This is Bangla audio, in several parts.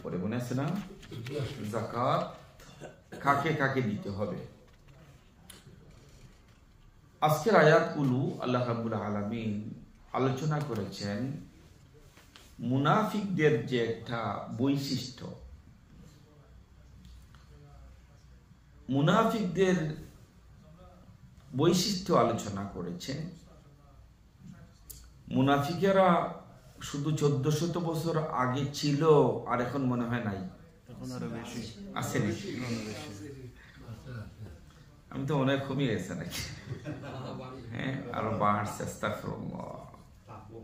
পরে মনে আছে না, যাকাত কাকে কাকে দিতে হবে। আজকের আয়াতগুলো আল্লাহ রাব্বুল আলামিন আলোচনা করেছেন মুনাফিকদের যে একটা বৈশিষ্ট্য, মুনাফিকদের বৈশিষ্ট্য আলোচনা করেছেন। মুনাফিকেরা শুধু 1400 বছর আগে ছিল আর এখন মনে হয় নাই, আছে নাকি? আমি তো অনেক কমে গেছে নাকি? হ্যাঁ, আরো বাড়ছে। আস্তাগফিরুল্লাহ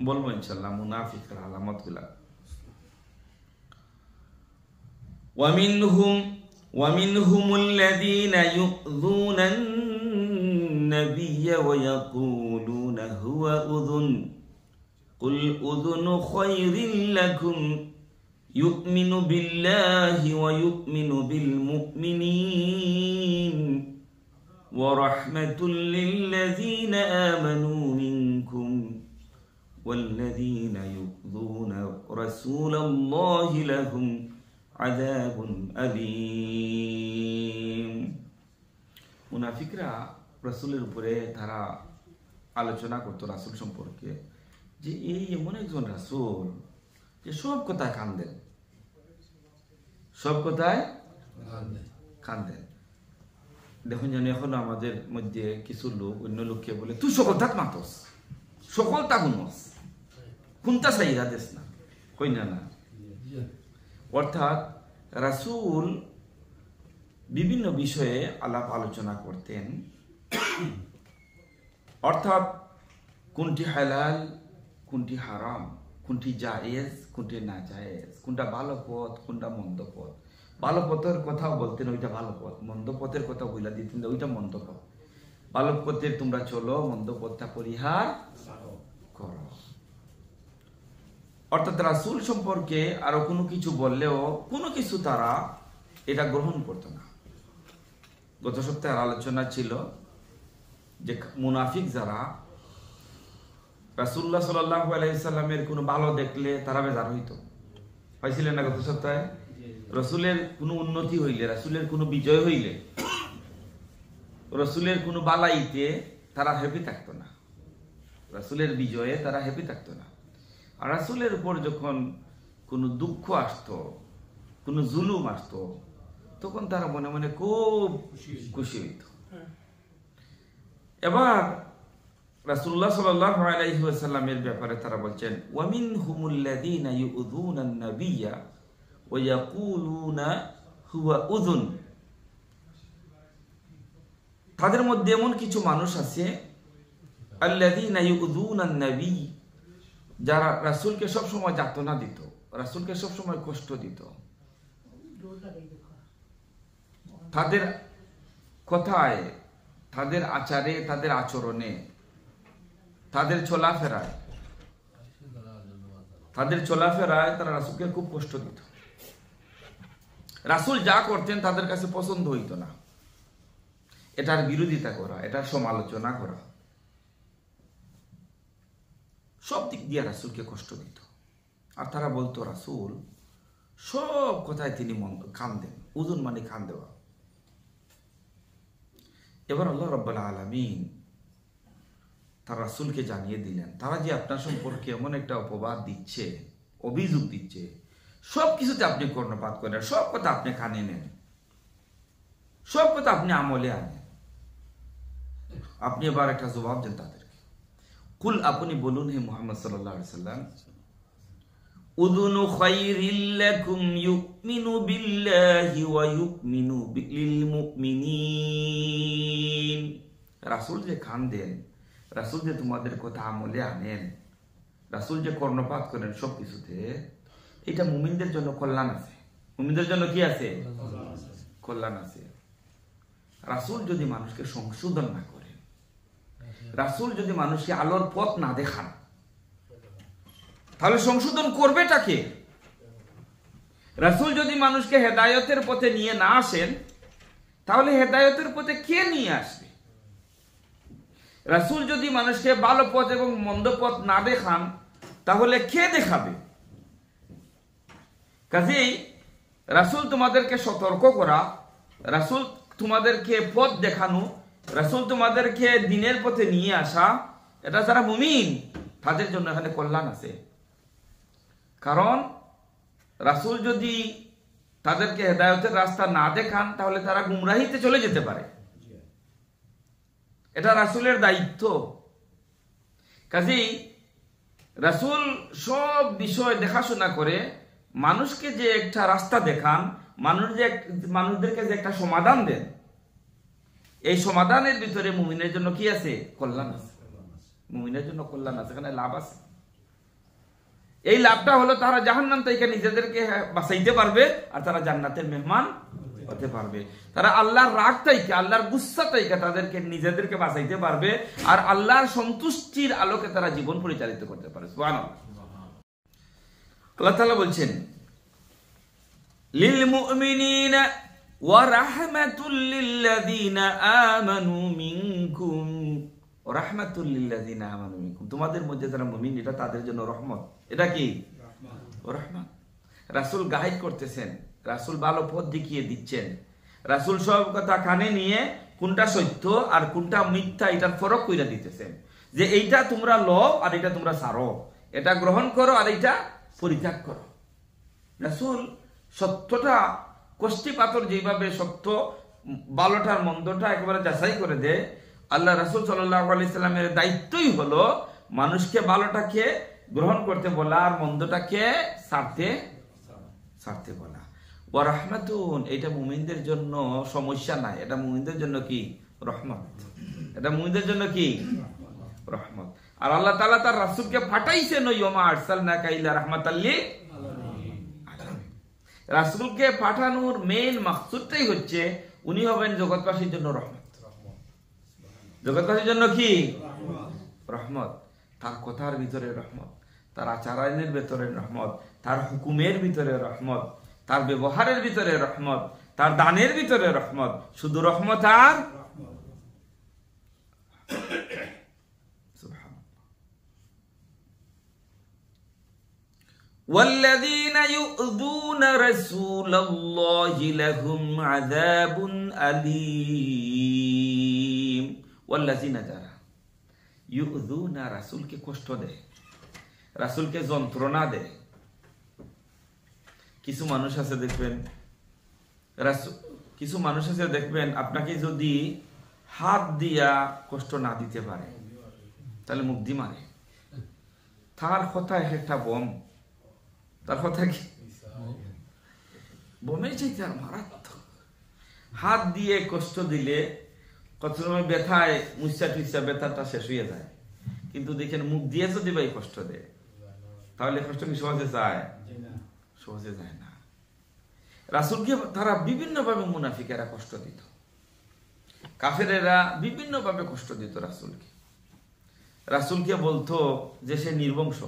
বলবো ইনশাআল্লাহ মুনাফিকের আলামত গুলা। ومنهم الذين يؤذون النبي ويقولون هو أذن قل أذن خير لكم يؤمن بالله ويؤمن بالمؤمنين ورحمة للذين آمنوا منكم والذين يؤذون رسول الله لهم عذاب أليم। মুনাফিকরা রাসূলের উপরে তারা আলোচনা করতো রাসূল সম্পর্কে যে এই এমন একজন রাসূল যে সব কথায় কান্দেন, সব কথায় কান্দেন। দেখুন জানি এখন আমাদের মধ্যে কিছু লোক অন্য লোককে বলে তুই সকল তাক মাতস, সকল তা গুনস, কোনটা সাইরা দেশ না, কই না না। অর্থাৎ রাসূল বিভিন্ন বিষয়ে আলাপ আলোচনা করতেন, অর্থাৎ কোনটি হালাল কোনটি হারাম, কোনটি জায়েজ কোনটি না জায়েজ, কোনটা ভালো পথ কোনটা মন্দ পথ। ভালো পথের কথাও বলতেন ওইটা ভালো পথ, মন্দ পথের কথা বইলা দিতেন ওইটা মন্দ পথ। ভালো পথে তোমরা চলো, মন্দ পথটা পরিহার করো। অর্থাৎ রাসূল সম্পর্কে আরো কোনো কিছু বললেও কোনো কিছু তারা এটা গ্রহণ করতো না। গত সপ্তাহের আলোচনা ছিল যে মুনাফিক যারা রাসূলুল্লাহ সাল্লাল্লাহু আলাইহি সাল্লামের কোনো ভালো দেখলে তারা বেজার হইতো, পাইছিলেন না গত সপ্তাহে? রাসূলের কোনো উন্নতি হইলে, রাসূলের কোনো বিজয় হইলে, রাসূলের কোনো বালাইতে তারা হ্যাপি থাকতো না, রাসূলের বিজয়ে তারা হ্যাপি থাকতো না। আর রাসূলের উপর যখন কোনো দুঃখ আসতো, কোনো জুলুম আসতো, তখন তারা মনে মনে খুব খুশি হইত। এবার রাসূলুল্লাহ সাল্লাল্লাহু আলাইহি ওয়াসাল্লামের ব্যাপারে তারা বলছেন ওয়ামিনহুমুল্লাযীনা ইউযুনান নাবিয়্যা ওয়া ইয়াকুলুনা হুয়া উযুন। তাদের মধ্যে এমন কিছু মানুষ আছে আল্লাযীনা ইউযুনান নবী, যারা রাসূলকে সব সময় যাতনা দিত, রাসূলকে সব সময় কষ্ট দিত। তাদের কথায়, তাদের আচারে, তাদের আচরণে, তাদের চলাফেরায় তারা রাসূলকে খুব কষ্ট দিত। রাসূল যা করতেন তাদের কাছে পছন্দ হইত না, এটার বিরোধিতা করা, এটার সমালোচনা করা, সব দিক দিয়ে রাসূলকে কষ্ট দিত। আর তারা বলতো রাসূল সব কথায় তিনি কান্দেন, উযুন মানে কান দেওয়া। এবার আল্লাহ রাব্বুল আলামিন তার রাসূলকে জানিয়ে দিলেন তারা যে আপনার সম্পর্কে এমন একটা অপবাদ দিচ্ছে, অভিযোগ দিচ্ছে, সব কিছুতে আপনি কর্ণপাত করেন, সব কথা আপনি কানে নেন, সব কথা আপনি আমলে আনেন। আপনি এবার একটা জবাব দেন তাদেরকে। কুল, আপনি বলুন হে মুহাম্মদ সাল্লাল্লাহু আলাইহি সাল্লাম, উযুনু খায়রিল লাকুম ইউমিনু বিল্লাহি ওয়া ইউমিনু বিল মুমিনিন। রাসূল যে কান দেন, রাসূল যে তোমাদের কথা আমলে আনেন, রাসূল যে কর্ণপাত করেন সব কিছুতে, এটা মুমিনদের জন্য কল্যাণ আছে। মুমিনদের জন্য কি আছে? কল্যাণ আছে। রাসূল যদি মানুষকে সংশোধন না করেন, রাসূল যদি মানুষকে আলোর পথ না দেখান, তাহলে সংশোধন করবেটা কে? রাসূল যদি মানুষকে হেদায়েতের পথে নিয়ে না আসেন, তাহলে হেদায়েতের পথে কে নিয়ে আসবে? রাসূল যদি মানুষকে ভালো পথ এবং মন্দ পথ না দেখান, তাহলে কে দেখাবে? কাজেই রাসূল তোমাদেরকে সতর্ক করা, রাসূল তোমাদেরকে পথ দেখানো, রাসূল তোমাদেরকে দ্বীনের পথে নিয়ে আসা, এটা যারা মুমিন তাদের জন্য এখানে কল্যাণ আছে। কারণ রাসূল যদি তাদেরকে হেদায়েতের রাস্তা না দেখান তাহলে তারা গুমরাহিতে চলে যেতে পারে। এটা রাসূলের দায়িত্ব। কাজেই রাসূল সব বিষয় দেখাশোনা করে মানুষকে যে একটা রাস্তা দেখান, মানুষদেরকে যে একটা সমাধান দেন, এই সমাধানের ভিতরে মুমিনের জন্য কি আছে? কল্যাণ আছে। মুমিনের জন্য কল্যাণ আছে, এখানে লাভ আছে। এই লাভটা হলো তারা জাহান্নাম থেকে নিজেদেরকে বাঁচাইতে পারবে আর তারা জান্নাতের মেহমান হতে পারবে। তারা আল্লাহর রাগ থেকে, আল্লাহর গুসা থেকে তাদেরকে নিজেদেরকে বাঁচাইতে পারবে আর আল্লাহর সন্তুষ্টির আলোকে তারা জীবন পরিচালিত করতে পারে। সুবহানাল্লাহ। আল্লাহ তাআলা বলছেন লিল মুমিনিনা ওয়া রাহমাতুল লিল্লাযিনা আমানু মিনকুম, রাহমাতুল লিল্লাযিনা আমানু মিনকুম, তোমাদের মধ্যে যারা মুমিন এটা তাদের জন্য রহমত। এটা কি? রহমত। রাসূল গাইড করতেছেন, রাসূল ভালো পথ দেখিয়ে দিচ্ছেন, রাসূল সব কথা কানে নিয়ে কোনটা সত্য আর কোনটা মিথ্যা এটার ফরক কইরা দিতেছেন, যে এইটা তোমরা লও আর এটা তোমরা ছাড়ো, এটা গ্রহণ করো আর এটা পরিত্যাগ করো। রাসূল সত্যটা কষ্টি পাথর যেভাবে সত্য ভালোটার মন্দটা একেবারে যাচাই করে দেয়, আল্লাহ রাসূল সাল্লাল্লাহু আলাইহি সাল্লামের দায়িত্বই হলো মানুষকে ভালোটাকে গ্রহণ করতে বলা আর মন্দটাকে ছাড়তে বলা। ওয়া রাহমাতুন, এটা মুমিনদের জন্য সমস্যা নাই, এটা মুমিনদের জন্য কি? রহমত। এটা মুমিনদের জন্য কি? রহমত। আর আল্লাহ তাআলা তার রাসূলকে পাঠাইছেন ওয়ামা আরসালনাকা ইল্লা রাহমাতাল লিল আলামিন। রাসূলকে পাঠানোর মেইন মাকসুদটাই হচ্ছে উনি হবেন জগৎবাসীর জন্য রহমত। জগৎবাসীর জন্য কি? রহমত। তার কথার ভিতরে রহমত, তার আচরণের ভিতরে রহমত, তার হুকুমের ভিতরে রহমত, তার ব্যবহারের ভিতরে রহমত, তার দানের ভিতরে রহমত। শুধু রহমত আর والذين يؤذون رسول الله لهم عذاب أليم। والذين যারা ইউযুনা, রাসূলকে কষ্ট দেয়, রাসূলকে যন্ত্রণা দেয়। কিছু মানুষ আছে দেখবেন আপনাকে যদি হাত দিয়া কষ্ট না দিতে পারে তাহলে মুখ দি মারে। তার কথা একটা বম, তার কথা কি? বোমের চাইতে আর মারাত্মক। হাত দিয়ে কষ্ট দিলে কত সময় ব্যথায় মুচ্ছা টুচ্ছা ব্যথাটা শেষ হয়ে যায়, কিন্তু দেখেন মুখ দিয়ে যদি ভাই কষ্ট দেয় তাহলে কষ্ট কি সহজে যায়? সহজে যায় না। রাসূলকে তারা বিভিন্ন ভাবে মুনাফিকেরা কষ্ট দিত, কাফেরেরা বিভিন্ন ভাবে কষ্ট দিত রাসূলকে। রাসূলকে বলতো যে সে নির্বংশ।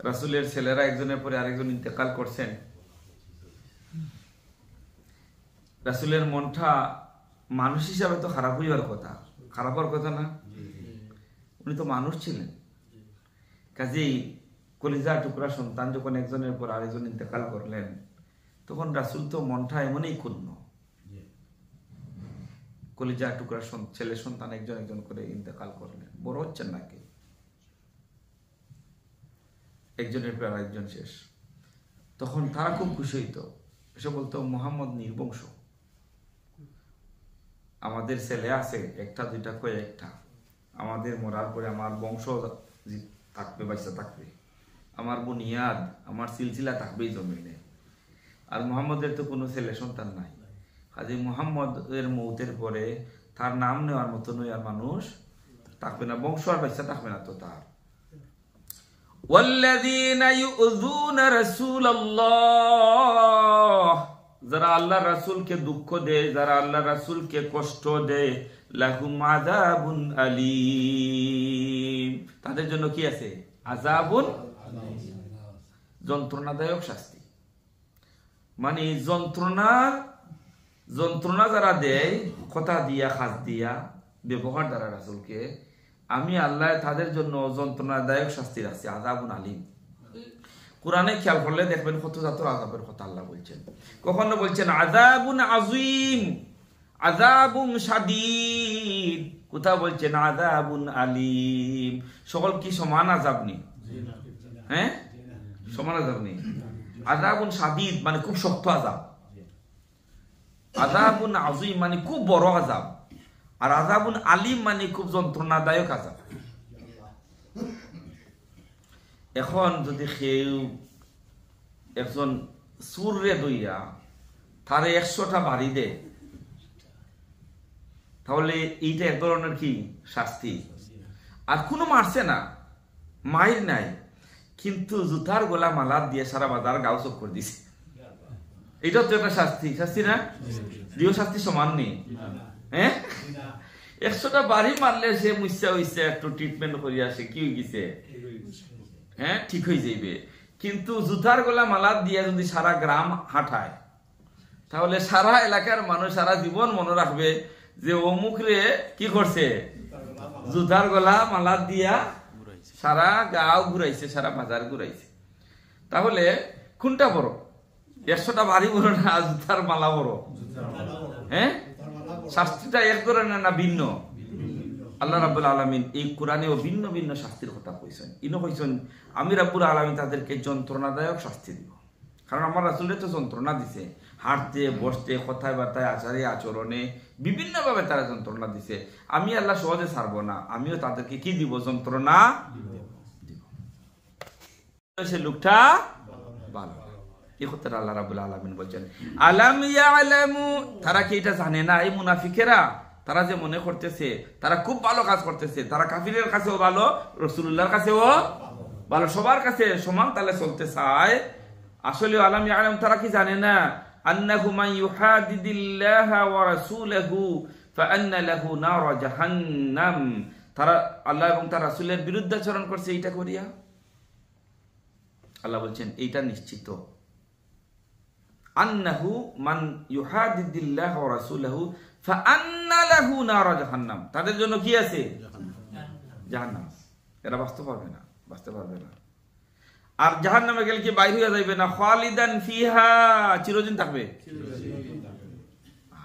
রাসূলের ছেলেরা একজনের পরে আরেকজন ইন্তেকাল করছেন। রাসূলের মনটা মানুষ হিসাবে তো খারাপ হইবার কথা, খারাপ হওয়ার কথা না। উনি তো মানুষ ছিলেন। কাজেই কলিজা টুকরা সন্তান যখন একজনের পর আরেকজন ইন্তেকাল করলেন তখন রাসূল তো মনটা এমনই ক্ষুণ্ণ। কলিজা টুকরা ছেলে সন্তান একজন একজন করে ইন্তেকাল করলেন, বড় হচ্ছেন নাকি, একজনের পর আরেকজন শেষ। তখন তারা খুব খুশি হইতো, এসে বলতো মুহাম্মদ নির্বংশ, আমাদের ছেলে আছে একটা দুইটা কয়েকটা, আমাদের মরার পরে আমার বংশ থাকবে, বাচ্চা থাকবে, আমার বুনিয়াদ আমার সিলসিলা থাকবেই জমিনে। আর মুহাম্মদের তো কোনো ছেলে সন্তান নাই। কাজে মুহাম্মদের মৌতের পরে তার নাম নেওয়ার মতন আর মানুষ থাকবে না, বংশ আর বাচ্চা থাকবে না তো তার। ওয়াল্লাযীনা ইউযুনা রাসূলাল্লাহ, যারা আল্লাহর রাসূলকে দুঃখ দেয়, যারা আল্লাহর রাসূলকে কষ্ট দেয়, লাহুম আযাবুন আলীম, তাদের জন্য কি আছে? আযাবুন, যন্ত্রণাদায়ক শাস্তি। মানে যন্ত্রণা যারা দেয় কথা দিয়া, খাস দিয়া, ব্যবহার দ্বারা রাসূলকে, আমি আল্লাহ তাদের জন্য যন্ত্রণাদায়ক শাস্তি রাখছি, আযাবুন আলীম। কোরআনে খেয়াল করলে দেখবেন কত জাতর আযাবের কথা আল্লাহ বলছেন। কখনো বলছেন আযাবুন আযীম, আযাবুন শাদীদ, কোথাও বলছেন আযাবুন আলীম। সকল কি সমান আযাব নেই? হ্যাঁ, সমান আযাব নেই। আযাবুন শাদীদ মানে খুব শক্ত আযাব, আযাবুন আযীম মানে খুব বড় আযাব, আর আযাবুন আলীম মানে খুব যন্ত্রণাদায়ক আযাব। এখন যদি কেউ একজন সুররে দইয়া তারে 100টা বাড়ি দে, তাহলে এইটা এক ধরনের কি শাস্তি। আর কোনো মারছে না, মাইর নাই, কিন্তু জুতার গোলা মালা দিয়ে সারা বাজার গাও চক করে দিছে, এটাও তো একটা শাস্তি। শাস্তি না? দুই শাস্তি সমান নেই। হ্যাঁ, 100টা বাড়ি মারলে সে মুসা হইছে, একটু ট্রিটমেন্ট করিয়া সে কি হয়ে গেছে, হ্যাঁ ঠিক হয়ে যাইবে। কিন্তু জুতার গোলা মালা দিয়ে যদি সারা গ্রাম হাঁটায়, তাহলে সারা এলাকার মানুষ সারা জীবন মনে রাখবে যে অমুক রে কি করছে, জুতার গলা মালা দিয়া সারা গাঁও ঘুরাইছে, সারা বাজার ঘুরাইছে। তাহলে কোনটা বড়? 100টা বাড়ি বড় না জুতার মালা বড়? হ্যাঁ, শাস্তিটা এক ধরনের না ভিন্ন? আল্লাহ রাব্বুল আলামিন এই কোরআনেও ভিন্ন ভিন্ন শাস্তির কথা কইছেন। ইনো কইছেন আমি রাব্বুল আলামিন তাদেরকে যন্ত্রণাদায়ক শাস্তি দিব, কারণ আমার রাসূলের তো যন্ত্রণা দিছে, হাঁটতে বসতে কথায় বার্তায় আচারে আচরণে বিভিন্ন ভাবে তারা যন্ত্রণা দিছে। আমি আল্লাহ সহজে ছাড়বো না, আমিও তাদেরকে কি দিব? যন্ত্রণা দিব। সে লোকটা ভালো, এই কথাটা আল্লাহ রাব্বুল আলামিন বলছেন। আলাম ইয়ালামু, তারা কি এটা জানে না? এই মুনাফিকেরা তারা যে মনে করতেছে তারা খুব ভালো কাজ করতেছে, তারা কাফিরের কাছেও ভালো, রাসূলুল্লাহর কাছেও ভালো, সবার কাছে সমান তালে চলতে চায়। আসলে আলাম ইয়ালাম, তারা কি জানে না? আন্নাহু মান ইউহাদিদিল্লাহা ওয়া রাসূলাহু ফাআন্না লাহু নার জাহান্নাম, তারা আল্লাহ এবং তার রাসূলের বিরুদ্ধাচরণ করছে এইটা করিয়া। আল্লাহ বলছেন এইটা নিশ্চিত, আন্নাহু মান ইউহাদিদিল্লাহা ওয়া রাসূলাহু ফাআন্না লাহু নার জাহান্নাম, তাদের জন্য কি আছে? জাহান্নাম। এরা বাঁচতে পারবে না, বাঁচতে পারবে না। আর জাহান্নামে গেলে কি বাইর হয়ে যাইবে না, খালিদান ফিহা, চিরদিন থাকবে।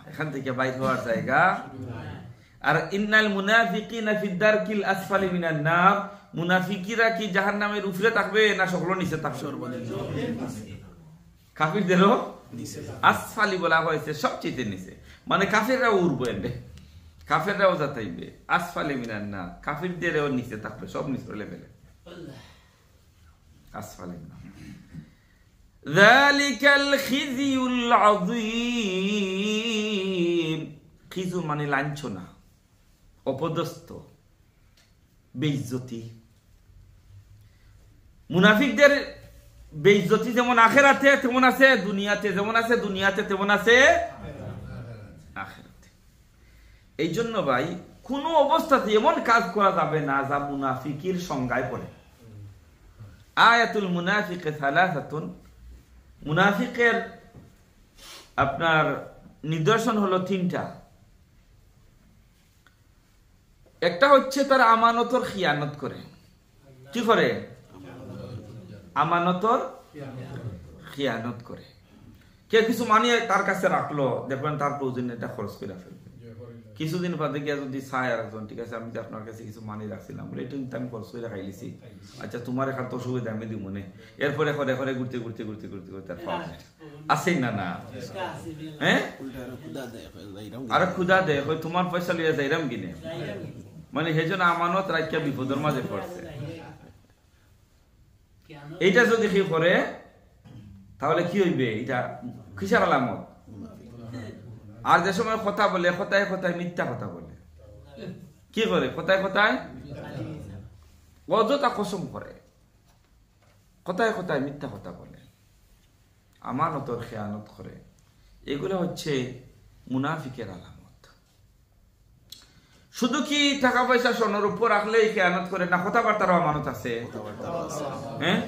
এখান থেকে বাইর হওয়ার জায়গা। আর ইন্নাল মুনাফিকিনা ফিদ দারকিল আসফালি মিনান নার, মুনাফিকিরা কি জাহান্নামের উপরে থাকবে না সকল নিচে থাকবে? কাফিরদেরও আসফালি বলা হয়েছে, সবচেয়ে নিচে, মানে কাফিররাও উড়বে, কাফিররাও যাতাইবে। আসফালি মিনান নার, কাফিরদেরও নিচে থাকবে, সব নিচে লেভেলে। আসফালি মিনান যালিকাল খিজিউল আযীম, খিজু মানে লাঞ্ছনা, অপদস্থ, বেইজ্জতি। মুনাফিকদের বেইজ্জতি যেমন আখিরাতে তেমন আছে দুনিয়াতে, যেমন আছে দুনিয়াতে তেমন আছে আখিরাতে। এই জন্য ভাই কোনো অবস্থাতে এমন কাজ করা যাবে না যা মুনাফিকের সংজ্ঞায় পড়ে। আয়াতুল মুনাফিকে সালাসাতুন, মুনাফিকের আপনার নিদর্শন হলো 3টা। একটা হচ্ছে তার আমানতর খিয়ানত করে। কি করে? আমানতর খিয়ানত করে। কে কিছু মানিয়ে তার কাছে রাখলো, দেখবেন তার প্রয়োজনীয়তা খরচ করে ফেলবে। কিছুদিন বাদে গিয়ে যদি চায় একজন, ঠিক আছে আমি আপনার কাছে কিছু মানি রাখছিলাম বলে এটা কিন্তু আমি খরচ করে খাইলিছি, আচ্ছা তোমার এখান তো সুবিধা আমি দিব মনে। এরপরে ঘরে ঘরে ঘুরতে ঘুরতে ঘুরতে ঘুরতে ঘুরতে আসেই না না, হ্যাঁ আরে ক্ষুদা দেয় তোমার পয়সা লিয়ে যাইরাম কিনে, মানে সেই জন্য আমানত রাখিয়া বিপদের মাঝে পড়ছে। এইটা যদি কি করে তাহলে কি হইবে? এটা কিসের আলামত? আর যে সময় কথা বলে কথায় কথায় মিথ্যা কথা বলে, কি করে? কথায় কথায় অযথা কসম করে, কথায় কথায় মিথ্যা কথা বলে, আমানতর খেয়ানত করে। এগুলো হচ্ছে মুনাফিকের আলামত। শুধু কি টাকা পয়সা স্বর্ণের উপর রাখলেই খেয়ানত করে না? কথাবার্তারও আমানত আছে। হ্যাঁ,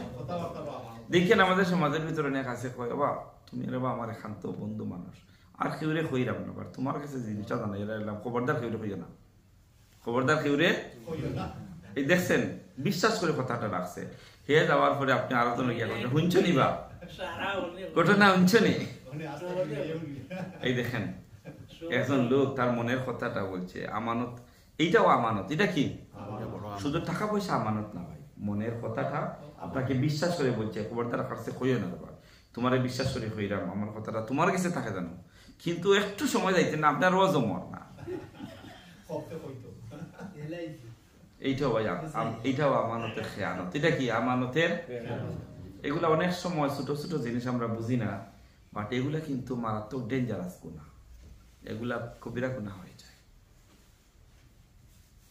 দেখেন আমাদের সমাজের ভিতরে অনেক আছে, কয় বাবা তুমি রে বা আমার এখান্ত বন্ধু মানুষ, আর কেউ রে কইরাম না, তোমার কাছে জিনিসটা জানা এলাম, খবরদার কেউ রে কইও না, খবরদার কেউ রে। এই দেখছেন, বিশ্বাস করে কথাটা রাখছে, হে যাওয়ার পরে আপনি আরো তো গিয়া কথা শুনছনি বা ঘটনা শুনছনি? এই দেখেন একজন লোক তার মনের কথাটা বলছে, আমানত, এইটাও আমানত। এটা কি? শুধু টাকা পয়সা আমানত না ভাই, মনের কথাটা আপনাকে বিশ্বাস করে বলছে, খবরদার কাছে কইও না বাবা, তোমারে বিশ্বাস করে কইরাম, আমার কথাটা তোমার কাছে থাকে জানো, কিন্তু একটু সময় যাইতে না, আপনার রোজ মর না। এইটাও ভাই, এইটাও আমানতের খেয়ানত। এটা কি? আমানতের। এগুলা অনেক সময় ছোট ছোট জিনিস আমরা বুঝি না, বাট এগুলা কিন্তু মারাত্মক ডেঞ্জারাস গুনাহ, এগুলা কবিরা গুনাহ হয়ে যায়।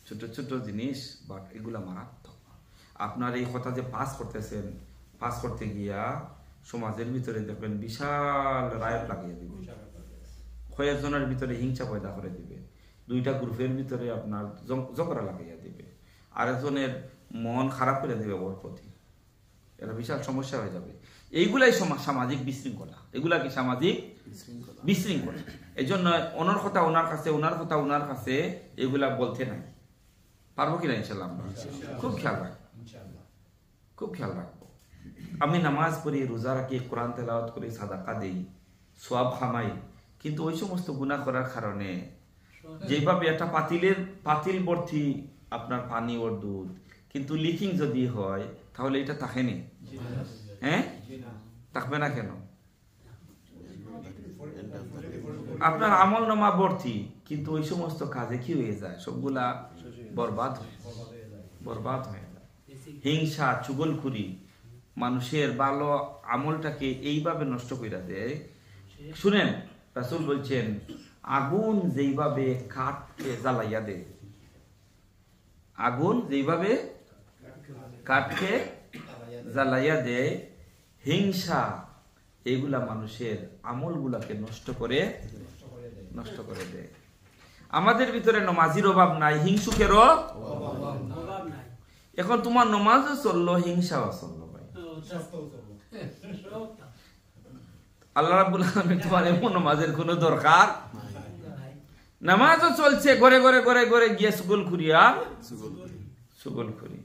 ছোট ছোট জিনিস, বাট এগুলা মারাত্মক। আপনার এই কথা যে পাস করতেছেন, পাস করতে গিয়া সমাজের ভিতরে দেখবেন বিশাল রায়ত লাগিয়ে দিবে, কয়েকজনের ভিতরে হিংসা পয়দা করে দিবে, দুইটা গ্রুপের ভিতরে আপনার ঝগড়া লাগাইয়া দিবে, আরেকজনের মন খারাপ করে দিবে ওর প্রতি, এটা বিশাল সমস্যা হয়ে যাবে। এইগুলাই সামাজিক বিশৃঙ্খলা। এগুলা কি? সামাজিক বিশৃঙ্খলা। এই জন্য ওনার কথা ওনার কাছে, ওনার কথা ওনার কাছে, এগুলা বলতে নাই। পারবো কিনা ইনশাল্লাহ? খুব খেয়াল রাখবো, খুব খেয়াল রাখবো। আমি নামাজ পড়ি, রোজা রাখি, কোরআন তেলাওয়াত করি, সাদাকা দেই, সওয়াব কামাই, কিন্তু ওই সমস্ত গুনাহ করার কারণে যেভাবে একটা পাতিল ভর্তি আপনার পানি ওর দুধ, কিন্তু লিকিং যদি হয় তাহলে এটা থাকেনি, হ্যাঁ থাকবে না কেন? আপনার আমল নামা ভর্তি, কিন্তু ওই সমস্ত কাজে কি হয়ে যায়? সবগুলা বরবাদ হয়ে যায়। হিংসা, চুগলখুরি মানুষের ভালো আমলটাকে এইভাবে নষ্ট করে দেয়। শুনেন, রাসূল বলছেন, আগুন যেইভাবে কাঠকে জ্বালাইয়া দেয়, আগুন যেইভাবে কাঠকে জ্বালাইয়া দেয়, হিংসা এইগুলা মানুষের আমলগুলাকে নষ্ট করে দেয়। আমাদের ভিতরে নমাজির অভাব নাই, হিংসুকেরও অভাব নাই। এখন তোমার নমাজও চললো, হিংসাও চললো ভাই। আল্লাহ রাব্বুল আলামিন তোমার এমন নমাজের কোনো দরকার, নামাজও চলছে, ঘরে ঘরে ঘরে ঘরে গিয়ে সুগলখুরি,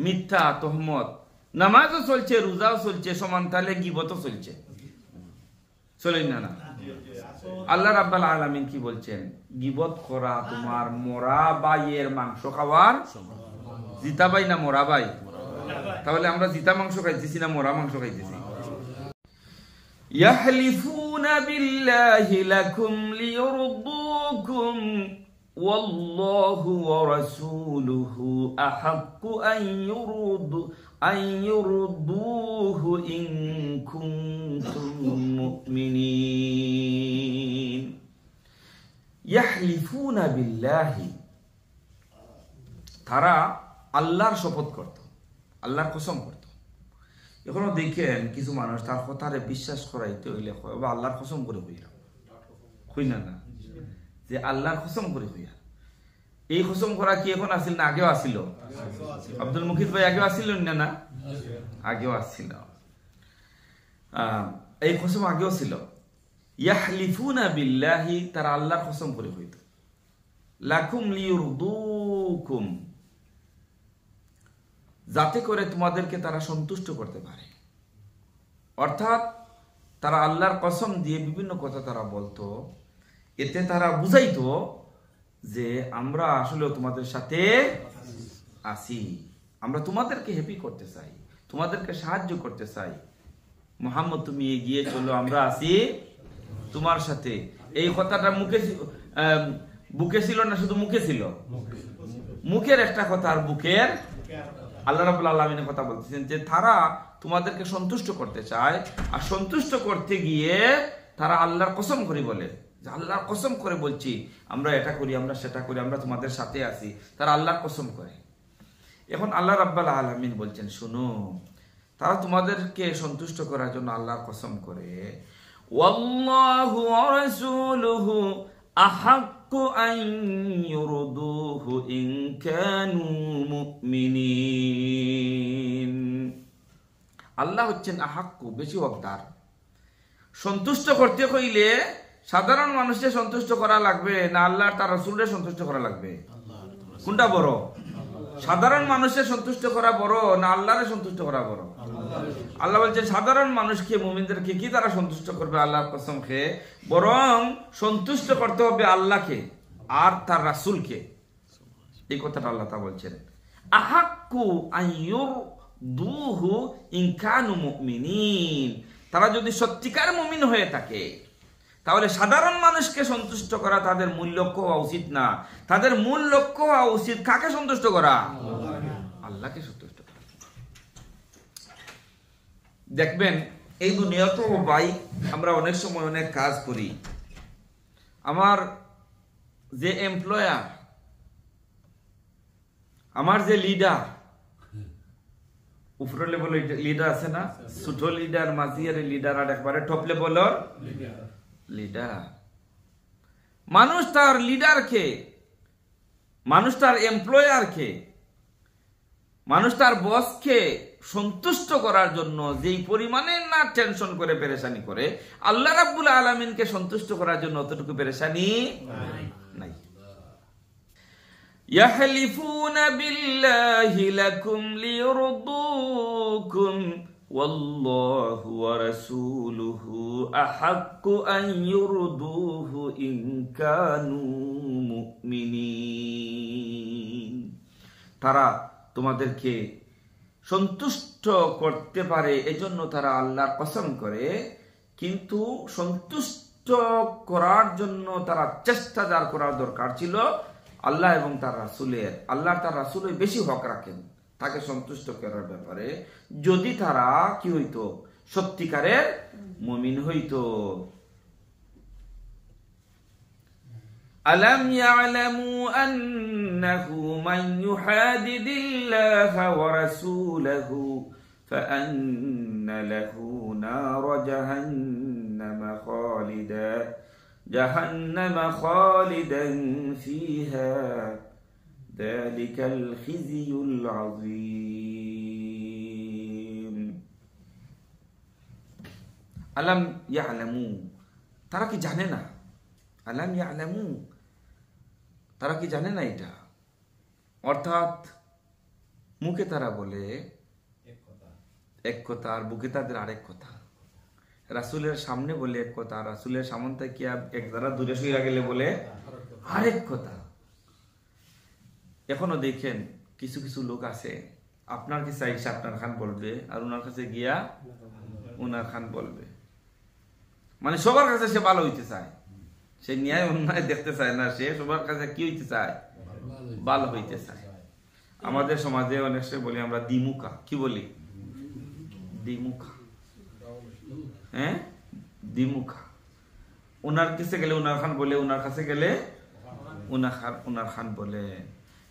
মিথ্যা, তহমত, নামাজও চলছে, রোজাও চলছে, সমান তালে গীবতও চলছে, চলেন না? আল্লাহ রাব্বুল আলামিন কি বলছেন? গীবত করা তোমার মরা বাইয়ের মাংস খাওয়ার, জিতা বাই না মরা বাই? তাহলে আমরা জিতা মাংস খাইতেছি না মরা মাংস খাইতেছি? ইয়াহলিফুনা বিল্লাহি লাকুম লিয়ুরদুকুম ওয়াল্লাহু ওয়া রাসূলুহু আহাক্কু আন ইউরদুহু ইন কুনতুম মুমিনিন। ইয়াহলিফুনা বিল্লাহি, তারা আল্লাহর শপথ করত, আল্লাহর কসম করত। এখনো দেখেন কিছু মানুষ তার কথারে বিশ্বাস করাইতে হইলে আল্লাহর কসম করে হই না, যে আল্লাহর কসম করে হইয়া। এই কসম করা কি এখন আসিল না আগেও আসিল? আব্দুল মুকিত ভাই আগেও আসিল না? আগেও আসছিল। এই কসম আগেও ছিল। ইয়াহলিফুনা বিল্লাহি, তারা আল্লাহর কসম করে হইত। লাকুম লিয়ুরদুকুম, যাতে করে তোমাদেরকে তারা সন্তুষ্ট করতে পারে। অর্থাৎ তারা আল্লাহর কসম দিয়ে বিভিন্ন কথা তারা বলতো, এতে তারা বুঝাইতো যে আমরা আসলে তোমাদের সাথে আছি, আমরা তোমাদেরকে হ্যাপি করতে চাই, তোমাদেরকে সাহায্য করতে চাই। মুহাম্মদ তুমি এগিয়ে চলো, আমরা আছি তোমার সাথে। এই কথাটা বুকে ছিল না, শুধু মুখে ছিল? মুখের একটা কথা আর বুকের। আল্লাহ রাব্বুল আলামিনের কথা বলতেছেন যে তারা তোমাদেরকে সন্তুষ্ট করতে চায়, আর সন্তুষ্ট করতে গিয়ে তারা আল্লাহর কসম করে বলে, যে আল্লাহর কসম করে বলছি আমরা এটা করি, আমরা সেটা করি, আমরা তোমাদের সাথে আছি। তারা আল্লাহর কসম করে। এখন আল্লাহ রাব্বুল আলামিন বলছেন, শুনো, তারা তোমাদেরকে সন্তুষ্ট করার জন্য আল্লাহর কসম করে, ওয়াল্লাহু ওয়া রাসূলুহু আহাক্কু আন ইউরদুহু ইন কানু মুমিনিন। আল্লাহ হচ্ছেন আহাক্কু, বেশি হকদার। সন্তুষ্ট করতে হইলে সাধারণ মানুষকে সন্তুষ্ট করা লাগবে না আল্লাহ তার রাসূলের সন্তুষ্ট করা লাগবে? কোনটা বড়? সাধারণ মানুষের সন্তুষ্ট করা বড় না আল্লাহরে সন্তুষ্ট করা বড়? আল্লাহ বলছেন সাধারণ মানুষকে মুমিনদেরকে কি তারা সন্তুষ্ট করবে আল্লাহর কসম খেয়ে, বরং সন্তুষ্ট করতে হবে আল্লাহকে আর তার রাসূলকে। এই কথাটা আল্লাহ তা বলছেন, আহাক্কু আইয়ুরদুহু ইন কানু মুমিনিন। তারা যদি সত্যিকার মুমিন হয়ে থাকে তাহলে সাধারণ মানুষকে সন্তুষ্ট করা তাদের মূল লক্ষ্য হওয়া উচিত না। তাদের মূল লক্ষ্য হওয়া উচিত কাকে সন্তুষ্ট করা? আল্লাহকে সন্তুষ্ট করা। দেখবেন এই দুনিয়াতেও ভাই আমরা অনেক সময় অনেক কাজ করি। আমার যে এমপ্লয়ার, আমার যে লিডার, উপর লেভেলের লিডার আছে না, ছোট লিডার, মাঝিয়ার লিডার, আর একবারে টপ লেভেলের লিডার। মানুষ তার লিডারকে, মানুষ তার এমপ্লয়ারকে, মানুষ তার বসকে সন্তুষ্ট করার জন্য যেই পরিমাণে না টেনশন করে পেরেশানি করে, আল্লাহ রাব্বুল আলামিনকে সন্তুষ্ট করার জন্য অতটুকু পেরেশানি নাই। ইয়াহলিফুনা বিল্লাহি লাকুম লিয়ুরদুকুম ওয়াল্লাহু ওয়া রাসূলুহু আহাক্কু আন ইউরদুহু ইন কানু মুমিনিন। তারা তোমাদেরকে সন্তুষ্ট করতে পারে এজন্য তারা আল্লাহর কসম করে, কিন্তু সন্তুষ্ট করার জন্য তারা চেষ্টা যার করার দরকার ছিল আল্লাহ এবং তার রাসূলের, আল্লাহ তার রাসূলের বেশি হক রাখেন তাকে সন্তুষ্ট করার ব্যাপারে, যদি তারা কি হইতো? সত্যিকারের মুমিন হইতো। আলাম ইয়ালামু আন্নাহু মান ইউহাদিদিল্লাহা ওয়া রাসূলাহু ফাআন্না লাহু নার জাহান্নামা খালিদান ফিহা যালিকাল খিজিয়ুল আযীম। আলাম ইয়ালামু, তারা কি জানে না? আলাম ইয়ালামু, তারা কি জানে না এটা? অর্থাৎ মুখে তারা বলে এক কথা আর বুকে তাদের আরেক কথা। রাসূলের সামনে বলে এক কথা, রাসূলের সামনে থেকে এক দ্বারা দূরে সরে গেলে বলে আরেক কথা। এখনো দেখেন কিছু কিছু লোক আছে, আপনার কাছে আইসা আপনার খান বলবে আর ওনার কাছে গিয়া ওনার খান বলবে। মানে সবার কাছে সে ভালো হইতে চায়, সে ন্যায় অন্যায় দেখতে চায় না, সে সবার কাছে কি হইতে চায়? ভালো হইতে চায়। আমাদের সমাজে অনেক সময় বলি আমরা দ্বিমুখা। কি বলি? দ্বিমুখা। হ্যাঁ, দ্বিমুখা। ওনার কাছে গেলে ওনার খান বলে, ওনার কাছে গেলে ওনার খান বলে।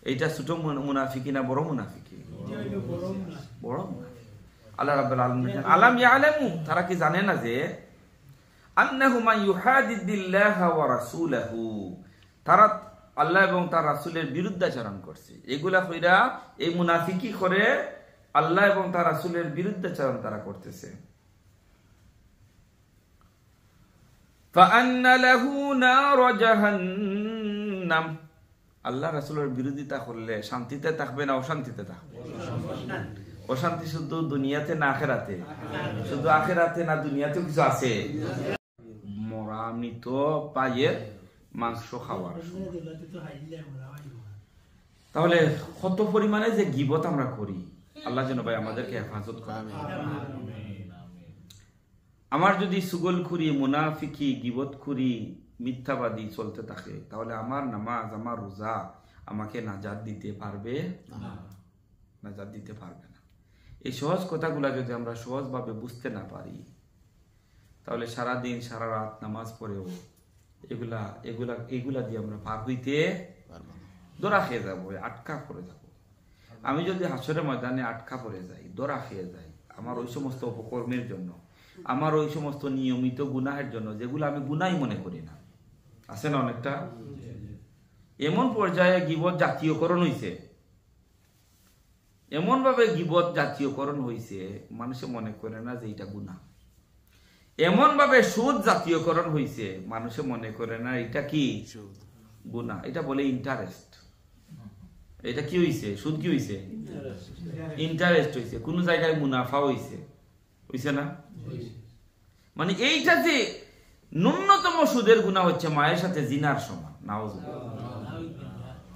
এইটা ছোট মুনাফিকি না বড় মুনাফিকি? বড় মুনাফিকি। আল্লাহ রাব্বুল আলামিন আলাম ইয়ালামু, তারা কি জানে না যে আন্নাহু মান ইউহাদিদিল্লাহা ওয়া রাসূলাহু, তারা আল্লাহ এবং তার রাসূলের বিরুদ্ধাচরণ করছে। এগুলা কইরা এই মুনাফিকি করে আল্লাহ এবং তার রাসূলের বিরুদ্ধাচরণ তারা করতেছে। ফাআন্না লাহু নার জাহান্নাম, আল্লাহ রাসূলের বিরোধিতা করলে শান্তিতে থাকবে না অশান্তিতে থাকবে? অশান্তি শুধু দুনিয়াতে না আখিরাতে? শুধু আখিরাতে না, দুনিয়াতেও কিছু আছে। মরা মৃত পায়ের মাংস খাওয়ার। তাহলে কত পরিমাণে যে গীবত আমরা করি, আল্লাহ যেন ভাই আমাদেরকে হেফাজত করে। আমার যদি সুগলখুরি, মুনাফিকি, গীবতখুরি, মিথ্যাবাদী চলতে থাকে, তাহলে আমার নামাজ, আমার রোজা আমাকে নাজাত দিতে পারবে না, নাজাত দিতে পারবে না। এই সহজ কথাগুলা যদি আমরা সহজভাবে বুঝতে না পারি, তাহলে সারা দিন সারা রাত নামাজ পড়েও এগুলা এগুলা এগুলা দিয়ে আমরা পার হইতে দৌড়া খেয়ে যাবো, আটকা পড়ে যাব। আমি যদি হাসরের ময়দানে আটকা পড়ে যাই, দৌড়া খেয়ে যাই আমার ওই সমস্ত অপকর্মের জন্য, আমার ওই সমস্ত নিয়মিত গুনাহের জন্য, যেগুলো আমি গুনাই মনে করি না, আছে না অনেকটা? এমন পর্যায়ে গীবত জাতীয়করণ হইছে, এমন ভাবে গীবত জাতীয়করণ হইছে, মানুষে মনে করে না যে এটা গুনাহ। এমন ভাবে সুদ জাতীয়করণ হইছে, মানুষে মনে করে না এটা কি গুনাহ, এটা বলে ইন্টারেস্ট। এটা কি হইছে? সুদ কি হইছে? ইন্টারেস্ট হইছে। কোন জায়গায় মুনাফা হইছে, হইছে না? মানে এইটা যে ন্যূনতম সুদের গুনাহ হচ্ছে মায়ের সাথে জিনার সমান, নাউজুবিল্লাহ।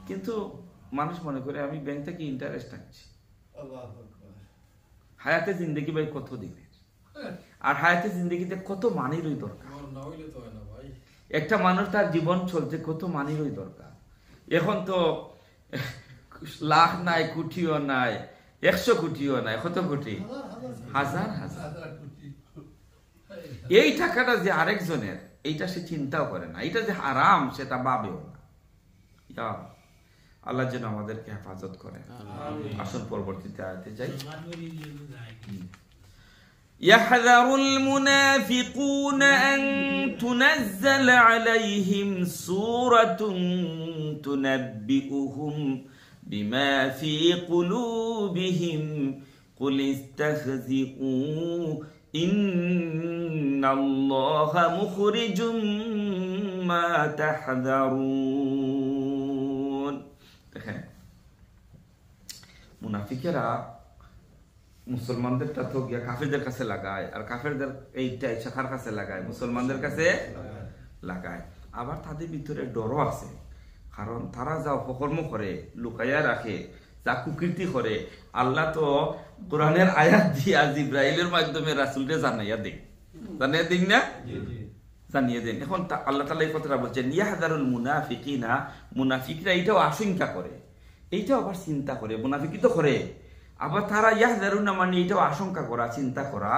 কিন্তু মানুষ মনে করে আমি ব্যাংক থেকে ইন্টারেস্ট আনছি। হায়াতে জিন্দেগি ভাই কত দিবে, আর হায়াতে জিন্দেগিতে কত মানিরই দরকার। একটা মানুষ তার জীবন চলতে কত মানিরই দরকার। এখন তো লাখ নাই, কোটিও নাই, 100 কোটিও নাই, কত কোটি, হাজার হাজার। এই টাকাটা যে আরেকজনের, এইটা সে চিন্তাও করে না, এটা যে হারাম সেটা ভাবেও না। আল্লাহ যেন আমাদেরকে হেফাজত করে। আসল পরবর্তীতে আয়াতে যাই। يحذر المنافقون أن تنزل عليهم سورة تنبئهم بما في قلوبهم قل استهزئوا إن الله مخرج ما تحذرون। দেখেন মুনাফিকেরা মুসলমানদেরটা তো গিয়া কাফেরদের কাছে লাগায়, আর কাফেরদের এইটা শাখার কাছে লাগায়, মুসলমানদের কাছে লাগায়। আবার তাদের ভিতরে ডরও আছে, কারণ তারা যা অপকর্ম করে, লুকাইয়া রাখে, যা কুকীর্তি করে, আল্লাহ তো কোরআনের আয়াত দিয়া জিবরাইলের মাধ্যমে রাসূলকে জানাইয়া দেন, জানিয়ে দিন না, জানিয়ে দেন। এখন আল্লাহ তাআলা এই কথাটা বলছেন, ইয়াহযারুল মুনাফিকিনা, মুনাফিকরা এইটাও আশঙ্কা করে, এইটাও আবার চিন্তা করে, মুনাফিকি তো করে, আবার তারা ইয়াহযারুনা মানে এটাও আশঙ্কা করা, চিন্তা করা।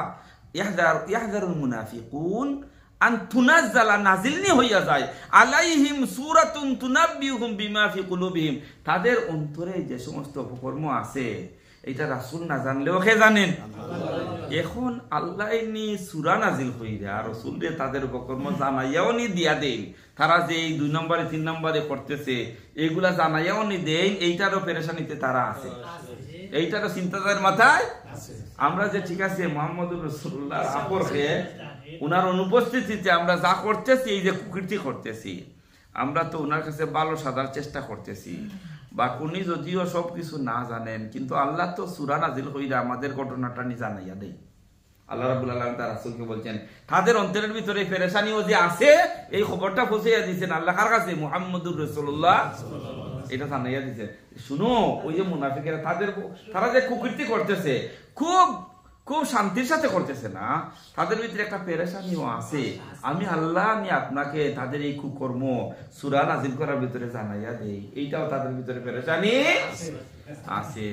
ইয়াহযারুল মুনাফিকুন আন তুনাজ্জালা, নাজিলনি হইয়া যায়, আলাইহিম সূরাতুন তুনাব্বিহুম বিমা ফি কুলুবিহিম, তাদের অন্তরে যে সমস্ত অপকর্ম আছে এটা রাসূল না জানলেও কে জানেন? এখন আল্লাহ নি সূরা নাজিল হইরা রাসূলকে তাদের অপকর্ম জানাইয়াও নি দিয়া দেন। তারা যে এই 2 নম্বরে 3 নম্বরে করতেছে এগুলা জানাইয়াও নি দেন, এইটারও পেরেশানিতে তারা আছে, এইটারও চিন্তা তাদের মাথায় আছে। আমরা যে ঠিক আছে মুহাম্মদুর রাসূলুল্লাহ আপরকে উনার অনুপস্থিতিতে আমরা যা করতেছি, এই যে কুকীর্তি করতেছি, আমরা তো উনার কাছে ভালো সাজার চেষ্টা করতেছি, বা উনি যদিও সবকিছু না জানেন, কিন্তু আল্লাহ তো সূরা নাজিল কইরা আমাদের ঘটনাটা নি জানাইয়া দেই। আল্লাহ রাব্বুল আলামিন তার রাসূলকে বলছেন তাদের অন্তরের ভিতরে পেরেশানিও যে আছে এই খবরটা পৌঁছাইয়া দিয়েছেন আল্লাহ কার কাছে? মুহাম্মদুর রাসূলুল্লাহ, এটা জানাইয়া দিয়েছে। শুনো, ওই যে মুনাফিকেরা তারা যে কুকীর্তি করতেছে খুব খুব শান্তির সাথে করতেছে না, তাদের ভিতরে একটা পেরেশানিও আছে। আমি আল্লাহ আমি আপনাকে তাদের এই কুকর্ম সূরা নাজিল করার ভিতরে জানাইয়া দেই, এইটাও তাদের ভিতরে পেরেশানি আছে।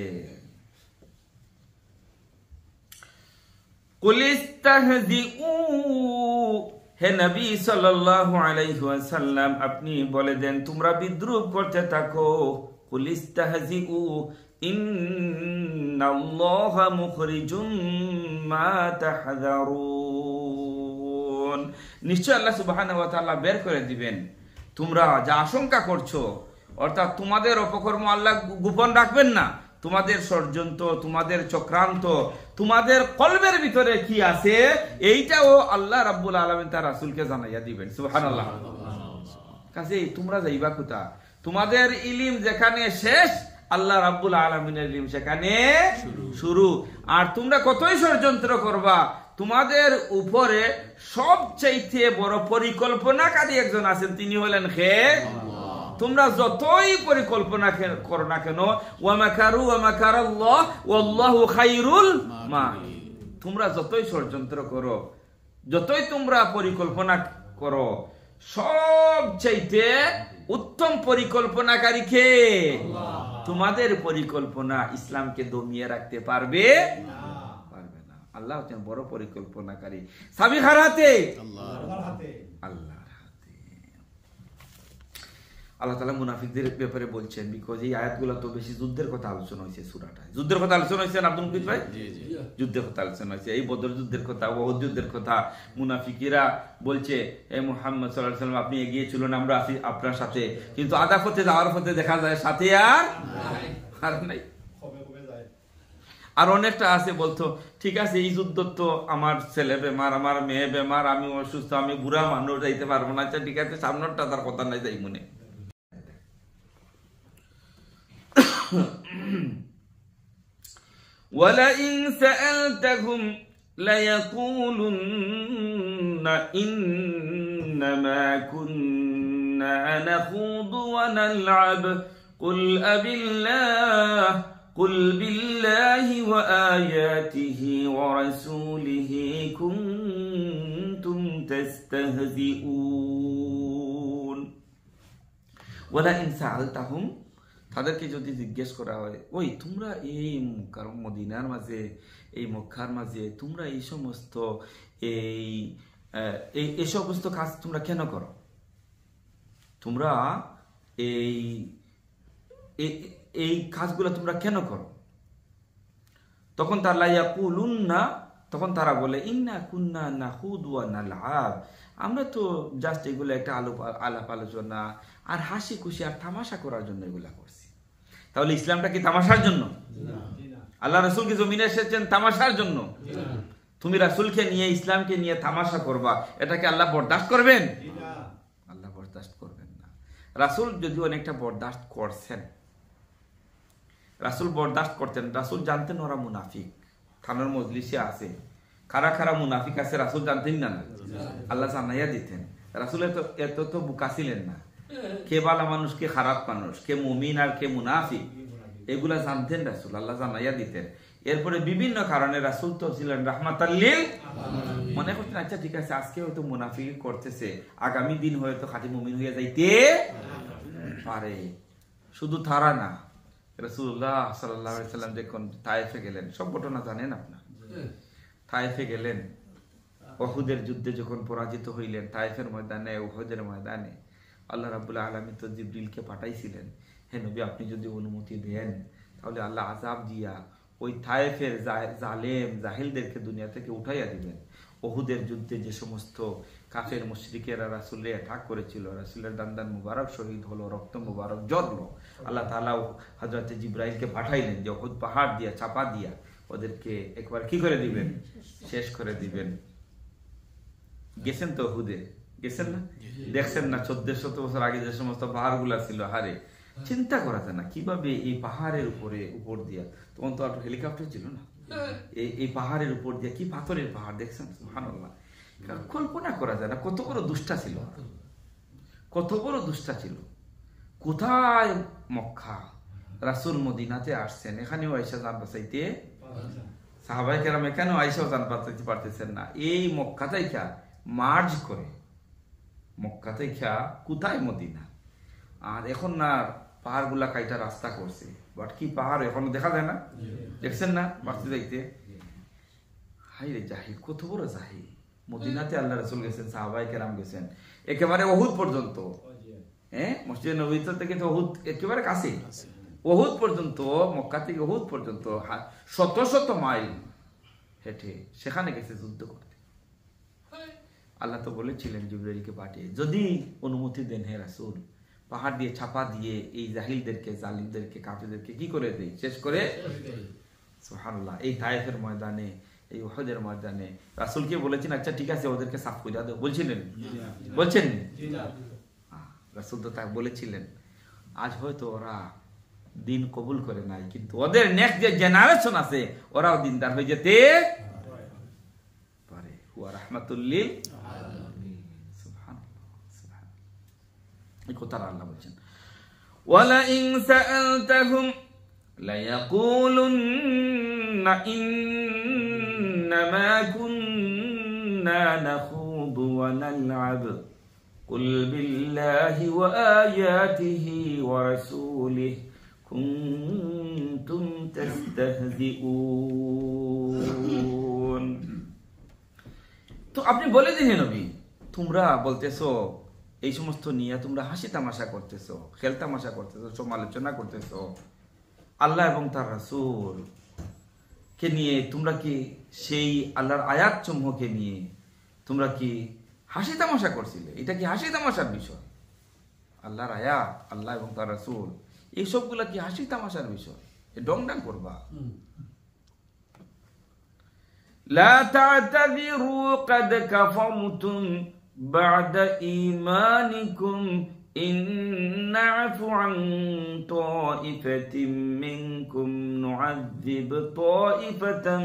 কুল ইস্তাহজিউ, হে নবী সাল্লাল্লাহু আলাইহি ওয়াসাল্লাম আপনি বলে দেন তোমরা বিদ্রূপ করতে থাকো। কুল ইস্তাহজিউ ইন্নাল্লাহা মুখরিজুম মা তাহযারুন, নিশ্চয় আল্লাহ সুবহানাহু ওয়া তাআলা বের করে দিবেন তোমরা যা আশঙ্কা করছো, অর্থাৎ তোমাদের অপকর্ম আল্লাহ গোপন রাখবেন না, তোমাদের ষড়যন্ত্র, তোমাদের চক্রান্ত, তোমাদের কলবের ভিতরে কি আছে এইটাও আল্লাহ রাব্বুল আলামিন তার রাসূলকে জানাইয়া দিবেন। সুবহানাল্লাহ। কাজেই তোমরা যাইবা কোথা? তোমাদের ইলম যেখানে শেষ, আল্লাহ রাব্বুল আলামিনের ইলম সেখানে শুরু। আর তোমরা কতই ষড়যন্ত্র করবা, তোমাদের উপরে সবচাইতে বড় পরিকল্পনাকারী একজন আছেন, তিনি হলেন কে? তোমরা যতই পরিকল্পনা করো না কেন, ওয়া মাকারু ওয়া মাকারাল্লাহ ওয়াল্লাহু খায়রুল মাকিরিন, তোমরা যতই ষড়যন্ত্র করো, যতই তোমরা পরিকল্পনা করো, সবচাইতে উত্তম পরিকল্পনাকারী কে? তোমাদের পরিকল্পনা ইসলামকে দমিয়ে রাখতে পারবে না। আল্লাহ হচ্ছেন বড় পরিকল্পনাকারী। চাবি কার হাতে? আল্লাহর হাতে। আল্লাহ তাআলা মুনাফিকদের ব্যাপারে বলছেন, বিকজ এই আয়াতগুলো তো বেশি যুদ্ধের কথা আলোচনা হয়েছে, সূরাটায় যুদ্ধের কথা আলোচনা হয়েছে। আব্দুল মুকিত ভাই, যুদ্ধের কথা আলোচনা হয়েছে, এই বদর যুদ্ধের কথা, ওহদ যুদ্ধের কথা। মুনাফিকিরা বলছে হে মুহাম্মদ সাল্লাল্লাহু আলাইহি ওয়াসাল্লাম আপনি এগিয়ে চলুন, আমরা আছি আপনার সাথে, কিন্তু আধা পথে যাওয়ার পথে দেখা যায় সাথে আর নাই। আর অনেকটা আছে বলতো ঠিক আছে এই যুদ্ধ তো আমার ছেলে বেমার, আমার মেয়ে বেমার, আমি অসুস্থ, আমি বুড়া মানুষ, যাইতে পারবো না, আচ্ছা ঠিক আছে সামনেরটা তার কথা নাই, যাই মনে। ওয়ালাইন সাআলতাহুম লায়াকুলুন্না ইন্নামা কুন্না নাখুদু ওয়া নালআব قل بالله وآياته ورسوله كنتم تستهزئون ولئن سألتهم তাদেরকে যদি জিজ্ঞেস করা হয়, ওই তোমরা এই মদিনার মাঝে, এই মক্কার মাঝে তোমরা এই সমস্ত এই সমস্ত কাজ তোমরা কেন করো, তোমরা এই কাজগুলো তোমরা কেন করো? তখন তখন তারা বলে, ইন্না কুন্না নাখুদু ওয়া নালআব, আমরা তো জাস্ট এগুলো একটা আলাপ আলোচনা আর হাসি খুশি আর তামাশা করার জন্য এগুলা করছি। তাহলে ইসলামটা কি তামাশার জন্য? আল্লাহ রাসূল কি জমিনে এসেছেন তামাশার জন্য? তুমি রাসূলকে নিয়ে, ইসলামকে নিয়ে তামাশা করবা, এটাকে আল্লাহ বরদাস্ত করবেন? আল্লাহ বরদাস্ত করবেন না। রাসূল যদি অনেকটা বরদাস্ত করছেন, রাসূল বরদাস্ত করতেন, রাসূল জানতেন ওরা মুনাফিক, থানার মজলিসে আছে, কারা কারা মুনাফিক আছে রাসূল জানতেন না? আল্লাহ জানাইয়া দিতেন। রাসূল এত তো বুকা ছিলেন না, কে ভালো মানুষ, কে খারাপ মানুষ, কে মুমিন আর কে মুনাফিক, এগুলা জানতেন রাসূল, আল্লাহ জানাইয়া দিতেন। এরপরে বিভিন্ন কারণে রাসূল তো ছিলেন রাহমাতাল লিল, মনে করতেন আচ্ছা ঠিক আছে আজকে হয়তো মুনাফিক করতেছে, আগামী দিন হয়তো খাঁটি মুমিন হয়ে যাইতে পারে। শুধু তারা না, রাসূলুল্লাহ সাল্লাল্লাহু আলাইহি সাল্লাম যখন তায়েফে গেলেন, সব ঘটনা জানেন আপনারা। তায়েফে গেলেন, উহুদের যুদ্ধে যখন পরাজিত হইলেন, তায়েফের ময়দানে, উহুদের ময়দানে আল্লাহ রাব্বুল আলামিন তো জিবরিলকে পাঠাইছিলেন, হে নবী আপনি যদি অনুমতি দেন তাহলে আল্লাহ আযাব দিয়া ওই তায়েফের জালেম জাহিলদেরকে দুনিয়া থেকে উঠাইয়া দিবেন। উহুদের যুদ্ধে যে সমস্ত কাফের মুশরিকেরা রাসূলকে অ্যাটাক করেছিল, রাসূলের দান্দান মুবারক শহীদ হলো, রক্ত মুবারক ঝরলো, আল্লাহ তাআলা হযরত জিবরাইলকে পাঠাইলেন যে উহুদ পাহাড় দিয়া চাপা দিয়া ওদেরকে একবার কি করে দিবেন, শেষ করে দিবেন। গেছেন তো উহুদে, গেছেন না? দেখছেন না 1400 বছর আগে যে সমস্ত পাহাড়গুলা ছিল, হারে চিন্তা করা যায় না কিভাবে এই পাহাড়ের উপর দিয়া, তখন তো আর হেলিকপ্টার ছিল না, এই পাহাড়ের উপর দিয়া কি পাথরের পাহাড় দেখছেন, সুবহানাল্লাহ, কল্পনা করা যায় না কত বড় দুষ্টা ছিল, কত বড় দুষ্টা ছিল। কোথায় মক্কা, রাসূল মদিনাতে আসছেন, এখানেও আয়েশা জান বাঁচাইতে, সাহাবায়ে কেরাম এখানেও আয়েশাও জান বাঁচাইতে পারতেছেন না, এই মক্কা থেকে মার্জ করে, মক্কা থেকে কোথায় মদিনা। আর এখন না পাহাড় গুলা কাইটা রাস্তা করছে, বাট কি পাহাড় এখনো দেখা যায় না, দেখছেন না বাঁচতে যাইতে। হাই রে জাহিল, কত বড় জাহিল। মদিনাতে আল্লাহ রাসূল গেছেন, সাহাবায়ে কেরাম গেছেন, একেবারে উহুদ পর্যন্ত, মসজিদে নববী থেকে তো উহুদ একেবারে কাছে, উহুদ পর্যন্ত, মক্কা থেকে উহুদ পর্যন্ত শত শত মাইল হেঁটে সেখানে গেছে যুদ্ধ করতে। আল্লাহ তো বলেছিলেন জিবরাইলকে পাঠিয়ে, যদি অনুমতি দেন হে রাসূল, পাহাড় দিয়ে ছাপা দিয়ে এই জাহিলদেরকে, জালিমদেরকে, কাফেরদেরকে কি করে দেই, শেষ করে। সুবহানাল্লাহ। এই তায়েফের ময়দানে, এই উহুদের ময়দানে রাসূলকে বলেছেন আচ্ছা ঠিক আছে ওদেরকে সাফ করে দাও, বলছিলেন? বলছেন? রাসূল তো তা বলেছিলেন। আজ হয়তো ওরা দিন কবুল করে নাই, কিন্তু ওদের নেক্সট যে জেনারেশন আছে ওরাও দিনদার হয়ে যেতে পারে। হুয়া রাহমাতুল লিল আলামিন। সুবহানাল্লাহ, সুবহানাল্লাহ। এই কথাটা আল্লাহ বলেন, ওয়ালা ইন সাআলতাহুম লায়াকুলুন্না ইন্নামা কুন্না নাখুদু ওয়া নালআব কুল বিল্লাহি ওয়া আয়াতিহি ওয়া রাসূলিহি কুনতুম তাস্তাহজিউন। তো আপনি বলে দিন নবী, তোমরা বলতেছো এই সমস্ত নিয়ে তোমরা হাসি তামাশা করতেছো, খেল তামাশা করতেছো, সমালোচনা করতেছো আল্লাহ এবং তার রাসূল কে নিয়ে, তোমরা কি সেই আল্লাহর আয়াত সমূহকে নিয়ে তোমরা কি হাসি তামাশা করছিলে? এটা কি হাসি তামাশার বিষয়? আল্লাহর আয়াত, আল্লাহ এবং তার রাসূল, এই সবগুলা কি হাসি তামাশার বিষয়? ডংডাং করবা। লা তা'তাযিরু ক্বাদ কাফারতুম বা'দা ঈমানিকুম ইন না'ফু আন তা'iফাতিন মিনকুম নু'আযিব তা'iফাতান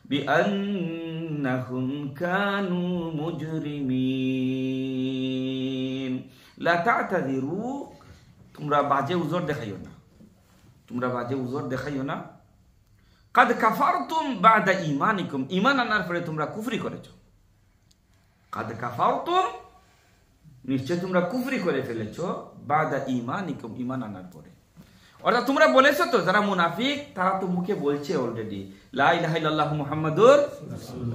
বিআন্নাহুম কানু মুজরিমিন। লা তা'তাযিরু, তোমরা বাজে উযর দেখাইও না, তোমরা বাজে উযর দেখাইও না। কাদ কাফারতুম বাদা ঈমানিকুম, ঈমান আনার পরে তোমরা কুফরি করেছো। কাদ কাফারতুম, নিশ্চয় তোমরা কুফরি করে ফেলেছো, বাদা ঈমানিকুম, ঈমান আনার পরে। অর্থাৎ তোমরা বলেছো তো, যারা মুনাফিক তারা তো মুখে বলছে অলরেডি লা ইলাহা ইল্লাল্লাহু মুহাম্মাদুর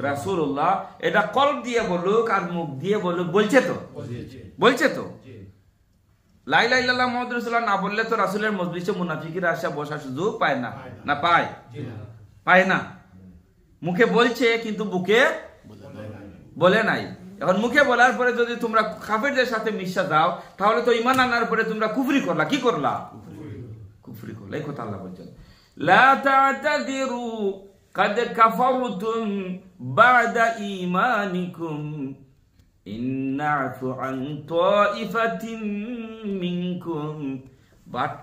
রাসূলুল্লাহ, এটা কলব দিয়ে বলুক আর মুখ দিয়ে বলুক, বলছে তো, বলছে তো। লা ইলাহা ইল্লাল্লাহ মুহাম্মাদুর রাসূলুল্লাহ না বললে তো রাসূলের মজলিসে মুনাফিকরা আসা বসার সুযোগ পায় না, না পায়? পায় না। মুখে বলছে কিন্তু বুকে বলে নাই। এখন মুখে বলার পরে যদি তোমরা কাফেরদের সাথে মিশা যাও, তাহলে তো ঈমান আনার পরে তোমরা কুফরি করলা। কি করলা? কুফরি করলা। এই কথা আল্লাহ বলছেন, লা তা'তাযিরু কাদ কাফারতুম বা'দা ঈমানিকুম ইন না'ফু আন তা'iফাতিন মিনকুম। বাট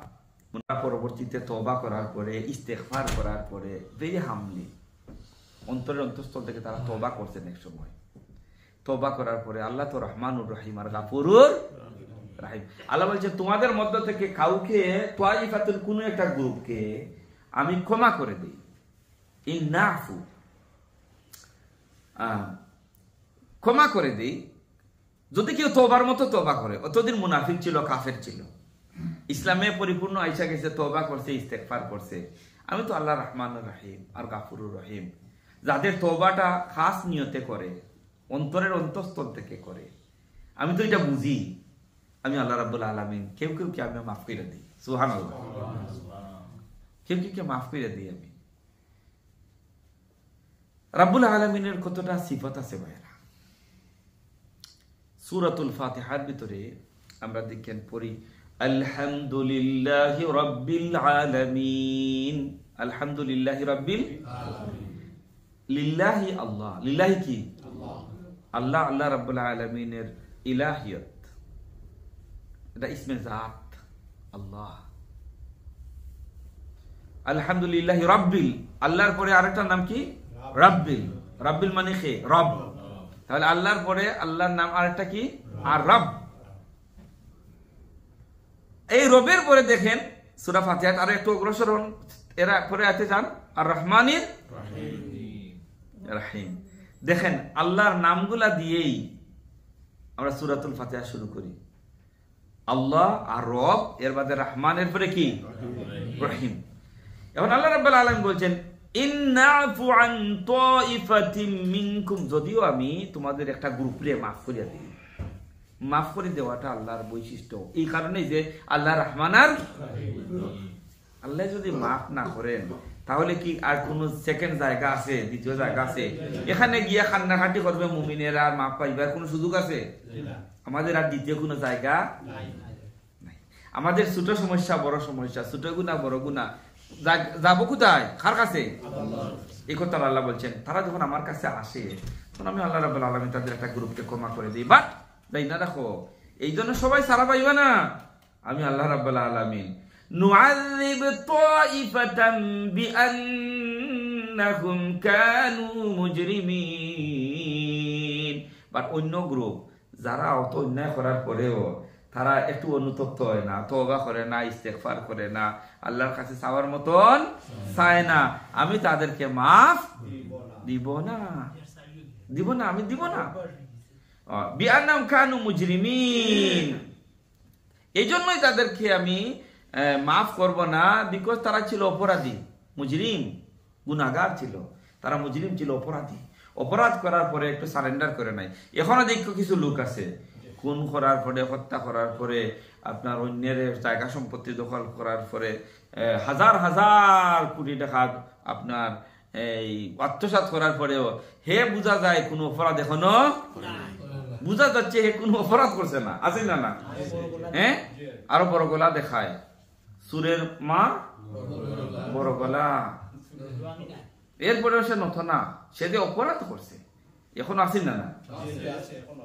পরবর্তীতে তওবা করার পরে, ইস্তেগফার করার পরে, ভেরি হামলি অন্তরের অন্তঃস্থল থেকে তারা তওবা করছেন। এক সময় তওবা করার পরে আল্লাহ তো রহমানুর রহিম আর গাফুরুর রাহিম। আল্লাহ বলছে তোমাদের মধ্য থেকে কাউকে, তাইফাতুল, কোন একটা গ্রুপকে আমি ক্ষমা করে দিই। ইন নাফু, ক্ষমা করে দিই যদি কেউ তওবার মতো তওবা করে। অতদিন মুনাফিক ছিল, কাফের ছিল, ইসলামে পরিপূর্ণ আইসা গেছে, তওবা করছে, ইস্তেগফার করছে। আমি তো আল্লাহ রহমানুর রহিম আর গাফুরুর রহিম, যাদের তওবাটা খাস নিয়তে করে, অন্তরের অন্তঃস্থল থেকে করে, আমি তো এটা বুঝি। আমি আল্লাহ রাব্বুল আলামিন কেউ কে আমি মাফ করে দিই। সুবহানাল্লাহ। কেউ কে মাফ করে দিই আমি। রাব্বুল আলামিনের কতটা সিফত আছে ভাইরা। সূরাতুল ফাতিহার ভিতরে আমরা দেখেন পড়ি আলহামদুলিল্লাহি রাব্বিল আলামিন। আলহামদুলিল্লাহি রাব্বিল আলামিন। লিল্লাহি আল্লাহ, লিল্লাহি কি? আল্লাহ, আল্লাহ রাব্বুল আলামিনের ইলাহিয়ত, এটা ইসমে জাত আল্লাহ। আলহামদুলিল্লাহি রাব্বিল, আল্লাহর পরে আরেকটা নাম কি? রাব্বিল। রাব্বিল মানে কে? রব। তাহলে আল্লাহর পরে আল্লাহর নাম আরেকটা কি? আর রব। এই রবের পরে দেখেন সূরা ফাতিহা আরো একটু অগ্রসর হন, এরা পরে আতে যান আর রহমানির রহিম। দেখেন আল্লাহর নামগুলা দিয়েই আমরা সূরাতুল ফাতিহা শুরু করি। আল্লাহ আর রব, এর বাদে রহমানের পরে কি? রহিম। এখন আল্লাহ রাব্বুল আলামিন বলছেন ইন্নাফু আন তাইফাতিন মিনকুম, যদিও আমি তোমাদের একটা গ্রুপে মাফ করিয়া দিই। মাফ করে দেওয়াটা আল্লাহর বৈশিষ্ট্য। এই কারণে যে আল্লাহ রহমান আর আল্লাহ যদি মাফ না করেন তাহলে কি আর কোন সেকেন্ড জায়গা আছে, দ্বিতীয় জায়গা আছে? এখানে গিয়া কান্নাকাটি করবে মুমিনেরা আর মাফ পাইবার কোন সুযোগ আছে? আমাদের আর দ্বিতীয় কোনো জায়গা নাই। আমাদের ছোট সমস্যা, বড় সমস্যা, ছোট গুনাহ, বড় গুনাহ, যাবো কোথায়? কার কাছে? এই কথা আল্লাহ বলছেন। তারা যখন আমার কাছে আসে তখন আমি আল্লাহ রাব্বুল আলামিন তাদের একটা গ্রুপকে ক্ষমা করে দিই। বাট তাই না, দেখো এই জন্য সবাই সারা পাইবে না। আমি আল্লাহ রাব্বুল আলামিন নুআযিব তাইফাতান বিআন্নাহুম কানু মুজরিমিন। বাট অন্য গ্রুপ যারা অত অন্যায় করার পরেও তারা একটু অনুতপ্ত হয় না, তওবা করে না, ইস্তেগফার করে না, আল্লাহর কাছে চাওয়ার মতন চায় না, আমি তাদেরকে মাফ দিব না, দিব না, আমি দিব না। বিআন্নাহুম কানু মুজরিমিন, এই জন্যই তাদেরকে আমি মাফ করব না, বিকজ তারা ছিল অপরাধী, মুজরিম, গুনাহগার ছিল, তারা মুজরিম ছিল, অপরাধী। অপরাধ করার পরে একটু সারেন্ডার করে নাই। এখনো দেখো কিছু লোক আছে খুন করার পরে, হত্যা করার পরে, আপনার অন্যের জায়গা সম্পত্তি দখল করার পরে হাজার হাজার কোটি টাকা আপনার এই আত্মসাৎ করার পরেও হে বোঝা যায় কোনো অপরাধ এখনো বোঝা যাচ্ছে হে কোনো অপরাধ করছে না, আছে না? না, হ্যাঁ, আরো বড় গলা দেখায়, সুরের মা বড় গলা, এরপরে সে নত না, সে যে অপরাধ করছে, এখন আসেন না?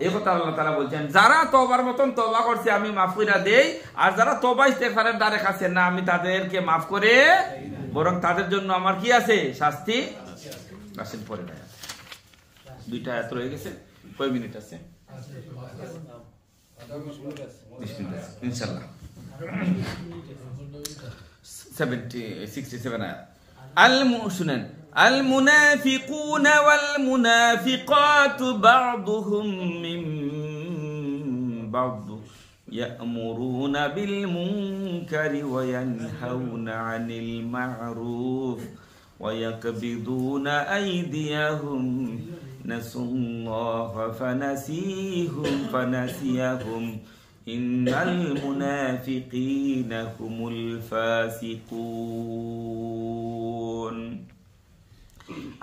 এই কথা আল্লাহ তাআলা বলছেন, যারা তওবার মতন তওবা করছে আমি মাফ করে দেই, আর যারা তওবা ইস্তেগফারের দ্বারে কাছে না আমি তাদেরকে মাফ করে, বরং তাদের জন্য আমার কি আছে? শাস্তি আসেন। পরে দুইটা আয়াত রয়ে গেছে। কয় মিনিট আছে? 20 মিনিট আছে ইনশাআল্লাহ। 67 আয়াত। শুনেন, المنافقون والمنافقات بعضهم من بعض يأمرون بالمنكر وينهون عن المعروف ويقبضون أيديهم نسوا الله فنسيهم إن المنافقين هم الفاسقون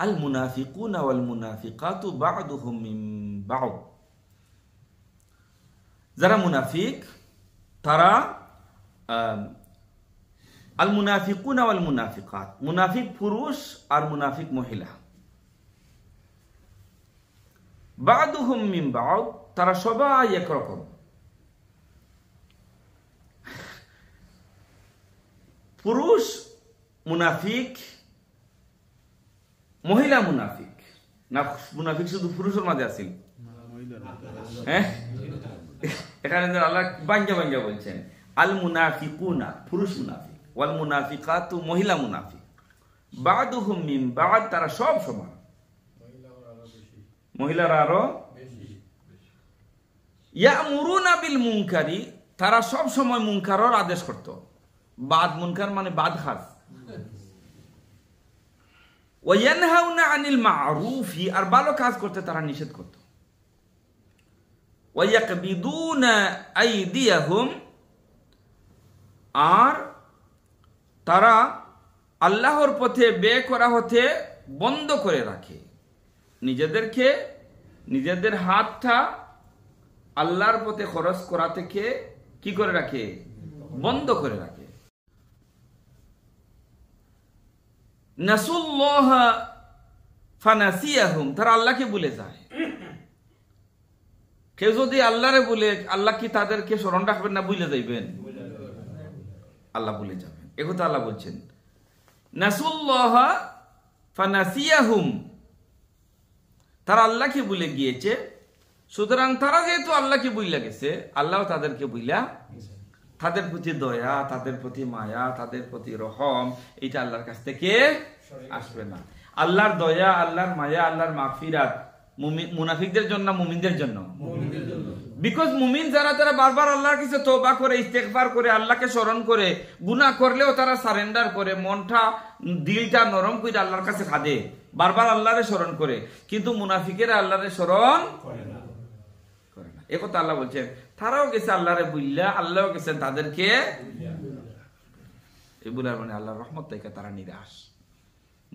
المنافقون والمنافقات بعضهم من بعض যারা মুনাফিক তারা আল মুনাফিকুনা ওয়াল মুনাফিকাত, মুনাফিক পুরুষ আর মুনাফিক মহিলা, বাদুহুম মিন বাদ, তারা সবাই একরকম। পুরুষ মুনাফিক, মহিলা মুনাফিক না? মুনাফিক শুধু পুরুষের মাঝে আছে? হ্যাঁ, এখানে আল্লাহ বাঙ্গা বাঙ্গা বলছেন আল মুনাফিকুনা পুরুষ মুনাফিক, ওয়াল মুনাফিকাতু মহিলা মুনাফিক, বাদুহুম মিন বাদ, তারা সব সমান। মহিলারা আরো বেশি। ইয়ামুরুনা বিল মুনকারি, তারা সব সময় মুনকারের আদেশ করত। বাদ মুনকার মানে বাদ খাস। ওয়ায়ানহাউনা আনিল মারুফি, আর ভালো কাজ করতে তারা নিষেধ করত। ওয়ায়াকবিদুনা আইদিয়াহুম, আর তারা আল্লাহর পথে ব্যয় করা হতে বন্ধ করে রাখে। নিজেদেরকে, নিজেদের হাতটা আল্লাহর পথে খরচ করা থেকে কি করে রাখে? বন্ধ করে রাখে। নাসুল্লাহ ফানাসিয়াহুম, তারা আল্লাহকে ভুলে যায়। কেউ যদি আল্লাহরে বলে, আল্লাহ কি তাদেরকে স্মরণ রাখবেন না ভুলে যাইবেন? আল্লাহ ভুলে যাবেন। একথা আল্লাহ বলছেন, নাসুল্লাহ ফানাসিয়াহুম, তারা আল্লাহকে ভুলে গিয়েছে। সুতরাং তারা যেহেতু আল্লাহকে ভুলে গেছে, আল্লাহ তাদেরকে ভুলা, তাদের প্রতি দয়া, তাদের প্রতি মায়া, তাদের প্রতি রহম, এটা আল্লাহর কাছ থেকে আসবে না। আল্লাহর দয়া, আল্লাহর মায়া, আল্লাহর মাগফিরাত মুনাফিকদের জন্য, মুমিনদের জন্য। বিকজ মুমিন যারা, তারা বারবার আল্লাহর কাছে তওবা করে, ইস্তেগফার করে, আল্লাহকে স্মরণ করে, গুনাহ করলেও তারা সারেন্ডার করে, মনটা দিলটা নরম করে আল্লাহর কাছে কাঁদে, বারবার আল্লাহরে স্মরণ করে। কিন্তু মুনাফিকেরা আল্লাহরে স্মরণ করে না। একথা আল্লাহ বলছেন, তারাও গেছে আল্লাহরে বুঝলা, আল্লাহও গেছেন তাদেরকে এগুলার মানে আল্লাহর রহমত থেকে তারা নিরাশ।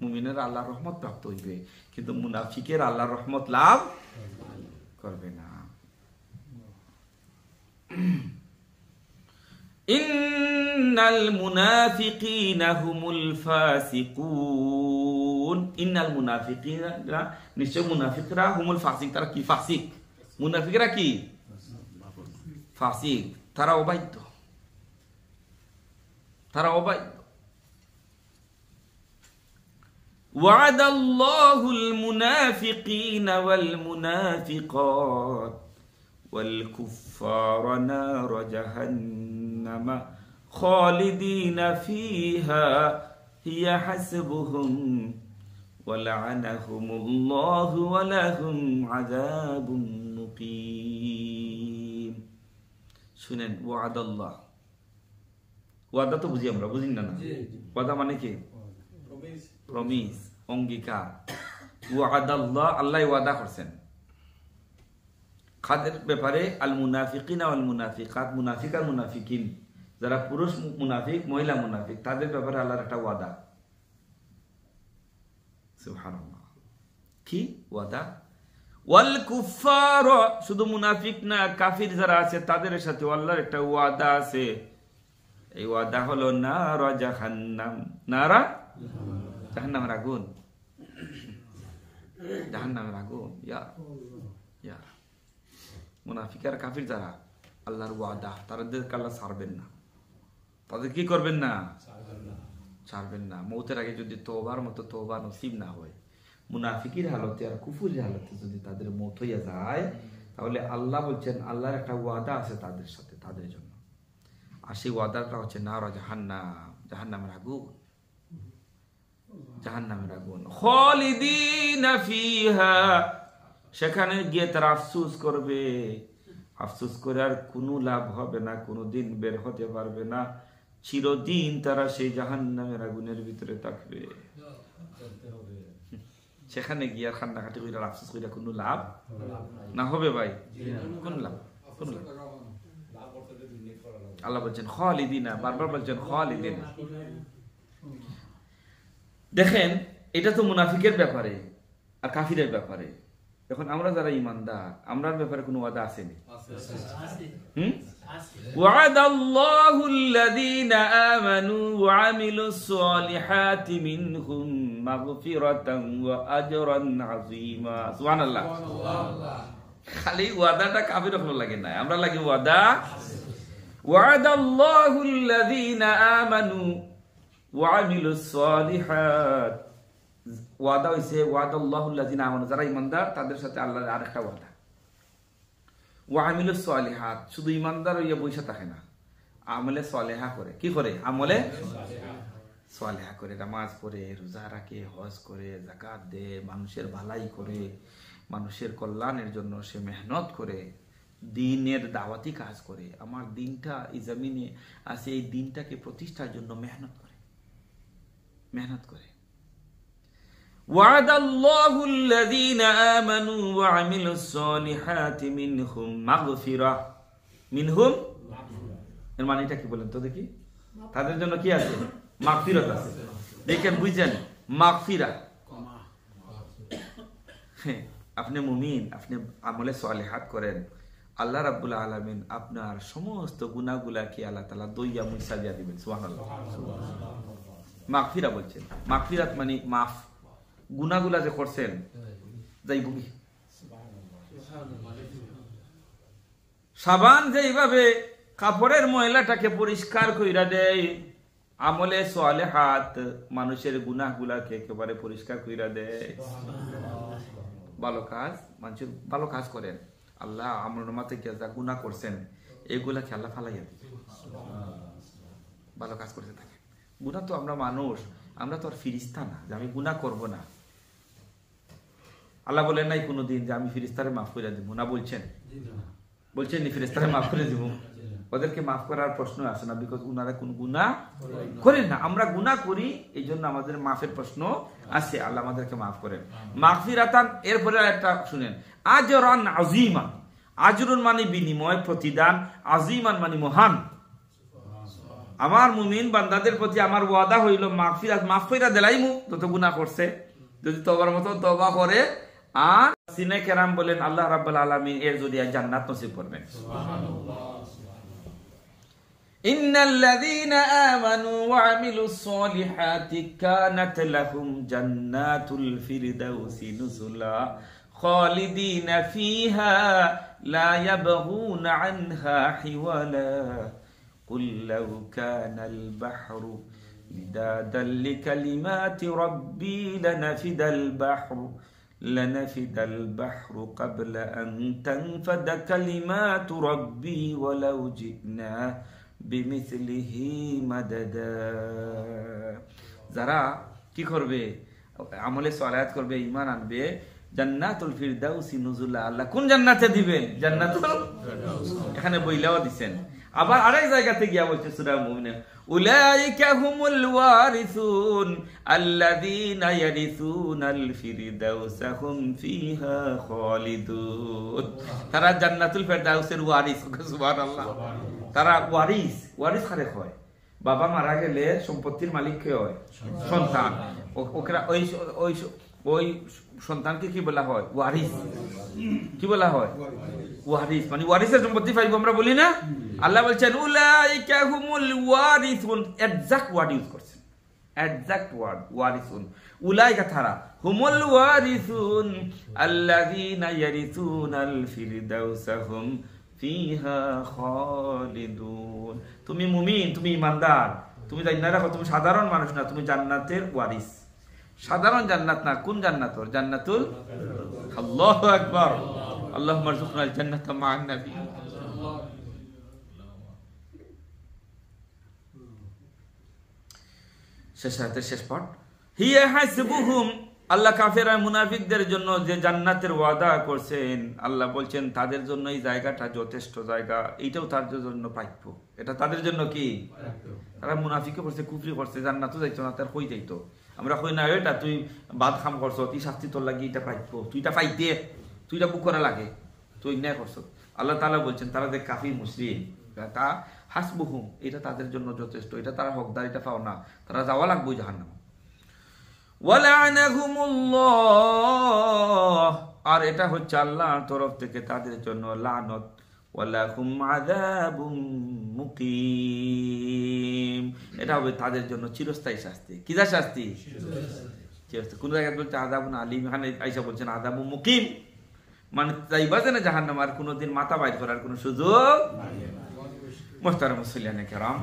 মুমিনের আল্লাহর রহমত প্রাপ্ত হইবে, কিন্তু মুনাফিকের আল্লাহর রহমত লাভ করবে না। ইন্নাল মুনাফিকিনা হুমুল ফাসিকুন, ইন্নাল মুনাফিকিনা, নিশ্চয় মুনাফিকরা, হুমুল ফাসিক, তারা কি ফাসিক? মুনাফিকরা কি ফাসিক, তারা অবাধ্য, তারা অবাধ্য। ওয়াদাল্লাহুল মুনাফিকিনা ওয়াল মুনাফিকাত ওয়াল কুফফারা নার জাহান্নাম খালিদিনা ফিহা হিয়া হাসবুহুম ওয়া লা'নাহুমুল্লাহু ওয়া লাহুম আযাবুন মুকিম। শুনেন, ওয়াদাল্লাহ, ওয়াদা তো বুঝি আমরা, বুঝি না? ওয়াদা মানে কি? প্রমিস, অঙ্গীকার। ওয়াদাল্লাহ, আল্লাহ ওয়াদা করছেন কাদের ব্যাপারে? আল মুনাফিকিনা ওয়াল মুনাফিকাত, মুনাফিক আর মুনাফিকিন, যারা পুরুষ মুনাফিক, মহিলা মুনাফিক, তাদের ব্যাপারে আল্লাহর একটা ওয়াদা। সুবহানাল্লাহ, কি ওয়াদা? ওয়াল কুফফার, শুধু মুনাফিক না, কাফির যারা আছে তাদের সাথে আল্লাহর একটা ওয়াদা আছে। এই ওয়াদা হলো নারা জাহান্নাম, নারা জাহান্নামের আগুন। জাহান্নামের আগুন। ইয়া মুনাফিক আর কাফির যারা আল্লাহর ওয়াদা, তাদেরকে আল্লাহ ছাড়বেন না, তাদের কি করবেন না, ছাড়বেন না। মৌতের আগে যদি তওবার মতো তওবা নসিব না হয়, মুনাফিকের হালতে আর কুফুরের হালতে যদি তাদের মৌত হইয়া যায়, তাহলে আল্লাহ বলছেন আল্লাহর একটা ওয়াদা আছে তাদের সাথে, তাদের জন্য। আর সেই ওয়াদাটা হচ্ছে নারা জাহান্নাম, জাহান্নামের আগুন, জাহান্নামের আগুন। খালিদিনা ফিহা, সেখানে গিয়ে তারা আফসোস করবে, আফসোস করে আর কোনো লাভ হবে না, কোনোদিন বের হতে পারবে না, চিরদিন তারা সেই জাহান্নামের আগুনের ভিতরে থাকবে। সেখানে গিয়ে আর কান্নাকাটি করে আফসোস করে কোনো লাভ না হবে ভাই, কোন লাভ, কোন লাভ। আল্লাহ বলছেন খালিদিনা, বারবার বলছেন খালিদিনা। দেখেন এটা তো মুনাফিকের ব্যাপারে আর কাফিরের ব্যাপারে। এখন আমরা যারা ইমানদার, আমরার ব্যাপারে কোনো ওয়াদা আসেনি? ওয়াদাল্লাহু আল্লাযীনা আমানু ওয়া আমিলুস সালিহাতি মিনহুম মাগফিরাতান ওয়া আজরান আযীমা। সুবহানাল্লাহ। খালি ওয়াদাটা কাফির হলো লাগে না, আমরা লাগে ওয়াদা। ওয়াদাল্লাহু আল্লাযীনা আমানু ওয়া আমিলুস সালিহাত, ওয়াদা হইছে ওয়াদাল্লাহু আল্লাযীনা আমানু, যারা ঈমানদার তাদের সাথে আল্লাহর আরেকটা ওয়াদা। ওয়া আমিলুস সালিহাত, শুধু ঈমানদার হইয়া বসে থাকে না, আমলে সালেহা করে। কি করে? আমলে সালেহা করে, নামাজ পড়ে, রোজা রাখে, হজ করে, যাকাত দেয়, মানুষের ভালাই করে, মানুষের কল্যাণের জন্য সে মেহনত করে, দ্বীনের দাওয়াতি কাজ করে, আমার দ্বীনটা এই জমিনে আছে, এই দ্বীনটাকে প্রতিষ্ঠার জন্য মেহনত করে, মেহনত করে। ওয়াদাল্লাহু আল্লাযীনা আমানু ওয়া আমিলুস সালিহাতি মিনহুম মাগফিরাহ, মিনহুম এর মানেটা কি বলেন তো দেখি? তাদের জন্য কি আছে? মাগফিরাত আছে। দেখেন বুঝছেন, মাগফিরাত। আপনি মুমিন, আপনি আমলে সালিহাত করেন, আল্লাহ রাব্বুল আলামিন আপনার সমস্ত গুনাহগুলাকে আল্লাহ তাআলা দইয়া মুছা দিয়া দিবেন। সুবহানাল্লাহ। মাগফিরা বলছেন, মাগফিরাত মানে মাফ, গুনাহগুলা যে করছেন যাইব কি। সাবান যেইভাবে কাপড়ের ময়লাটাকে পরিষ্কার কইরা দেয়, আমলে সালেহাত মানুষের গুনাহগুলাকে একেবারে পরিষ্কার কইরা দেয়। ভালো কাজ, মানুষের ভালো কাজ করেন, আল্লাহ আমল নামাতে যা গুনাহ করছেন এগুলাকে আল্লাহ ফালাইয়া দিবে। ভালো কাজ করতে থাকে। গুনাহ তো আমরা মানুষ, আমরা তো আর ফিরিস্তা না যে আমি গুনাহ করব না। আল্লাহ বলেন নাই কোনোদিন যে আমি ফিরিস্তারে মাফ করে দিব না, বলছেন? বলছেন নি ফিরিস্তারে মাফ করে দিব? ওদেরকে মাফ করার প্রশ্ন আসে না, বিকজ উনারা কোন গুনাহ করেন না। আমরা গুনাহ করি, এই জন্য আমাদের মাফের প্রশ্ন আসে। আল্লাহ আমাদেরকে মাফ করেন। মাগফিরাতান, এরপরে একটা শুনেন, আজরান আযীমা। আজরুন মানে বিনিময়, প্রতিদান, আযীমান মানে মহান। আমার মুমিন বান্দাদের প্রতি আমার ওয়াদা হইল মাগফিরাত, মাফ কইরা দেলাইমু যত গুনাহ করছে, যদি তওবার মতো তওবা করে। আর সিনে কেরাম বলেন আল্লাহ রাব্বুল আলামিন এর যদি জান্নাত নসিব করবেন। সুবহানাল্লাহ। ইন্নাল্লাযীনা আমানু ওয়া আমিলুস সালিহাতি কানাত লাহুম জান্নাতুল ফিরদাউসি নুজুলা খালিদিনা ফিহা লা ইয়াবগুনা আনহা হিওয়ালা কুল লাউ কানাল বাহরু মিদাদাল লিকালিমাতি রাব্বি লানাফিদাল বাহরু লানাফিদাল বাহরু ক্বাবলা আন তানফাদা কালিমাতু রাব্বি ওয়ালাউ জিনা বিমিসলিহি মাদাদা। যারা কি করবে? আমলে সালাত করবে, ঈমান আনবে, জান্নাতুল ফিরদাউসি নুজুলা। আল্লাহ কোন জান্নাতে দিবেন? জান্নাতুল ফিরদাউস। এখানে বইলাও দিবেন। আবার আরেক জায়গাতে গিয়া বলছে সূরা মুমিনে, উলাইকা হুমুল ওয়ারিসুন আল্লাযীনা ইয়ারিসুনাল ফিরদাউসা হুম ফিহা খালিদুন। তারা জান্নাতুল ফিরদাউসের ওয়ারিস। সুবহানাল্লাহ। তারা ওয়ারিস। ওয়ারিস কারে হয়? বাবা মারা গেলে সম্পত্তির মালিক কে হয়? সন্তান। ওকরা ওই সন্তানকে কি বলা হয়? ওয়ারিস। কি বলা হয়? ওয়ারিস। মানে ওয়ারিসের সম্পত্তি পাইব আমরা বলি না? আল্লাহ বলছেন উলাইকা হুমুল ওয়ারিসুন, এক্সাক্ট ওয়ার্ড ইউজ করছেন। এক্সাক্ট ওয়ার্ড ওয়ারিসুন উলাইকা তারা হুমুল ওয়ারিসুন আল্লাযীনা ইয়ারিসুনাল ফিরদাউসা হুম ফিহা খালিদুন। তুমি মুমিন, তুমি ঈমানদার, তুমি জান্নাত রাখো, তুমি সাধারণ মানুষ না, তুমি জান্নাতের ওয়ারিস। সাধারণ জান্নাত না, কোন জান্নাত? জান্নাতুল আল্লাহু আকবার। আল্লাহুম্মা রযুকনাল জান্নাতা মা'আন নবী। শেষ পাঠ হিয়া হাসবুহুম, আল্লাহ কাফের আর মুনাফিকদের জন্য যে জান্নাতের ওয়াদা করছেন, আল্লাহ বলছেন তাদের জন্য এই জায়গাটা যথেষ্ট জায়গা, এইটাও তাদের জন্য প্রাপ্য। এটা তাদের জন্য কি? তারা মুনাফিকে করছে, কুফরি করছে, জান্নাতও যাইতো না, তার হই যাইতো। আমরা কই না এটা তুই বাদ খাম করছ, তুই শাস্তি তোর লাগি এটা প্রাপ্য, তুই এটা পাইতে, তুই এটা বুক করা লাগে, তুই ন্যায় করছ। আল্লাহ তাআলা বলছেন তারা যে কাফির মুশরিক, তা হাসবুহুম, এটা তাদের জন্য যথেষ্ট, এটা তারা হকদার, এটা পাও না, তারা যাওয়া লাগবে জাহান্নামে। ওয়ালানাহুমুল্লাহ, আর এটা হচ্ছে আল্লাহর তরফ থেকে তাদের জন্য লানত। ওয়ালাহুম আযাবুম মুকিম, এটা হবে তাদের জন্য চিরস্থায়ী শাস্তি। কি যা শাস্তি? চিরস্থায়ী। কোন জায়গায় বলছে আযাবুন আলীম, এখানে আয়েশা বলছেন আযাবুম মুকিম, মানে যাইবা না জাহান্নাম, আর কোনোদিন মাথা বাইর করার কোনো সুযোগ নাই। মুহতারাম মুসলিয়ানে কেরাম,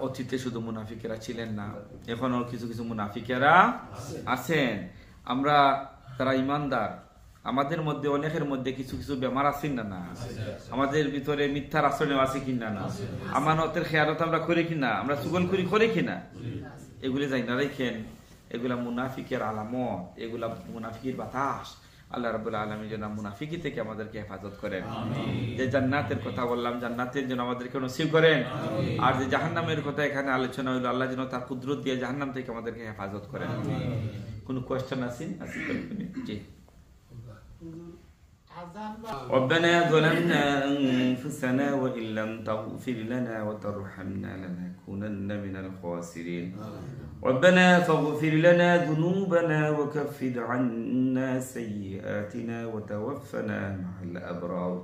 অতীতে শুধু মুনাফিকেরা ছিলেন না, এখনো কিছু কিছু মুনাফিকেরা আছেন। আমরা তারা ইমানদার, আমাদের মধ্যে অনেকের মধ্যে কিছু কিছু বেমার আছেন না, না আমাদের ভিতরে মিথ্যার আচরণ আছে কিনা, না আমানতের খেয়ালত আমরা করি কিনা, আমরা চুগলখুরি করি কিনা, এগুলি যাই না রেখেন, এগুলা মুনাফিকের আলামত, এগুলা মুনাফিকের বাতাস। আল্লাহ রাব্বুল আলামিন যেন মুনাফিকি থেকে আমাদেরকে হেফাজত করেন। যে জান্নাতের কথা বললাম, জান্নাতের জন্য আমাদেরকে নসিব করেন। আর যে জাহান্নামের কথা এখানে আলোচনা হইলো, আল্লাহ যেন তার কুদরত দিয়ে জাহান্নাম থেকে আমাদেরকে হেফাজত করেন। কোন কোয়েশ্চেন আছে? জি। ربنا ظلمنا أنفسنا وإن لم تغفر لنا وترحمنا لنكونن من الخاسرين ربنا فاغفر لنا ذنوبنا وكفر عنا سيئاتنا وتوفنا مع الأبرار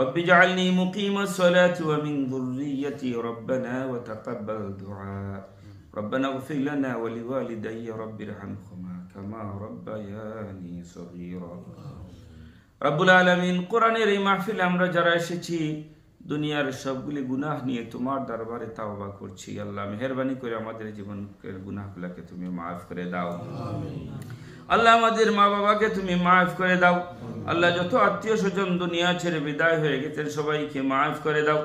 رب اجعلني مقيم الصلاة ومن ذريتي ربنا وتقبل دعاء ربنا اغفر لنا ولوالدي رب ارحمهما كما ربياني صغيرا রব্বুল আলামিন, কোরআনের এই মাহফিলে আমরা যারা এসেছি, দুনিয়ার সবগুলি গুনাহ নিয়ে তোমার দরবারে তাওবা করছি। আল্লাহ মেহেরবানি করে আমাদের জীবনের গুনাহগুলোকে তুমি মাফ করে দাও। আল্লাহ আমাদের মা বাবাকে তুমি মাফ করে দাও। আল্লাহ যত আত্মীয় স্বজন দুনিয়া ছেড়ে বিদায় হয়ে গেছেন সবাইকে মাফ করে দাও।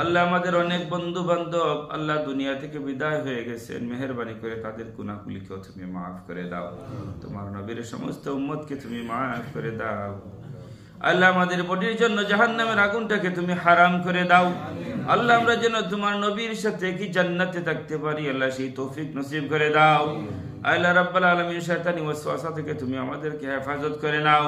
আল্লাহ আমাদের অনেক বন্ধু বান্ধব আল্লাহ দুনিয়া থেকে বিদায় হয়ে গেছেন, মেহেরবানি করে তাদের গুনাহগুলিকেও তুমি মাফ করে দাও। তোমার নবীর সমস্ত উম্মতকে তুমি মাফ করে দাও। আল্লাহ আমাদের বডির জন্য জাহান্নামের আগুনটাকে তুমি হারাম করে দাও। আল্লাহ আমরা যেন তোমার নবীর সাথে কি জান্নাতে থাকতে পারি, আল্লাহ সেই তৌফিক নসিব করে দাও। আল্লাহ রাব্বুল আলামিন, শয়তানি ওয়াসওয়াসা থেকে তুমি আমাদেরকে হেফাজত করে নাও।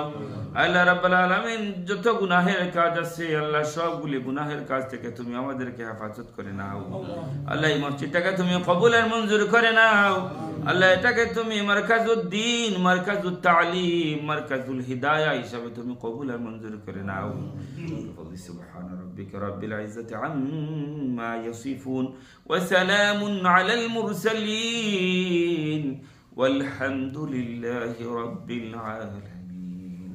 আল্লাহ রাব্বুল আলামিন, যত গুনাহের কাজ আছে আল্লাহ সবগুলি গুনাহের কাজ থেকে তুমি আমাদেরকে হেফাজত করে নাও। আল্লাহ এই মসজিদটাকে তুমি কবুল আর মঞ্জুর করে নাও। আল্লাহ এটাকে তুমি মারকাজুদ্দিন, মারকাজুত তালিম, মারকাজুল হিদায়া হিসাবে তুমি কবুল আর মঞ্জুর করে নাও। সুবহান রাব্বিকা রাব্বিল ইজ্জাতি আম্মা ইয়াসিফুন ওয়া সালামুন আলাল মুরসালিন والحمد لله رب العالمين.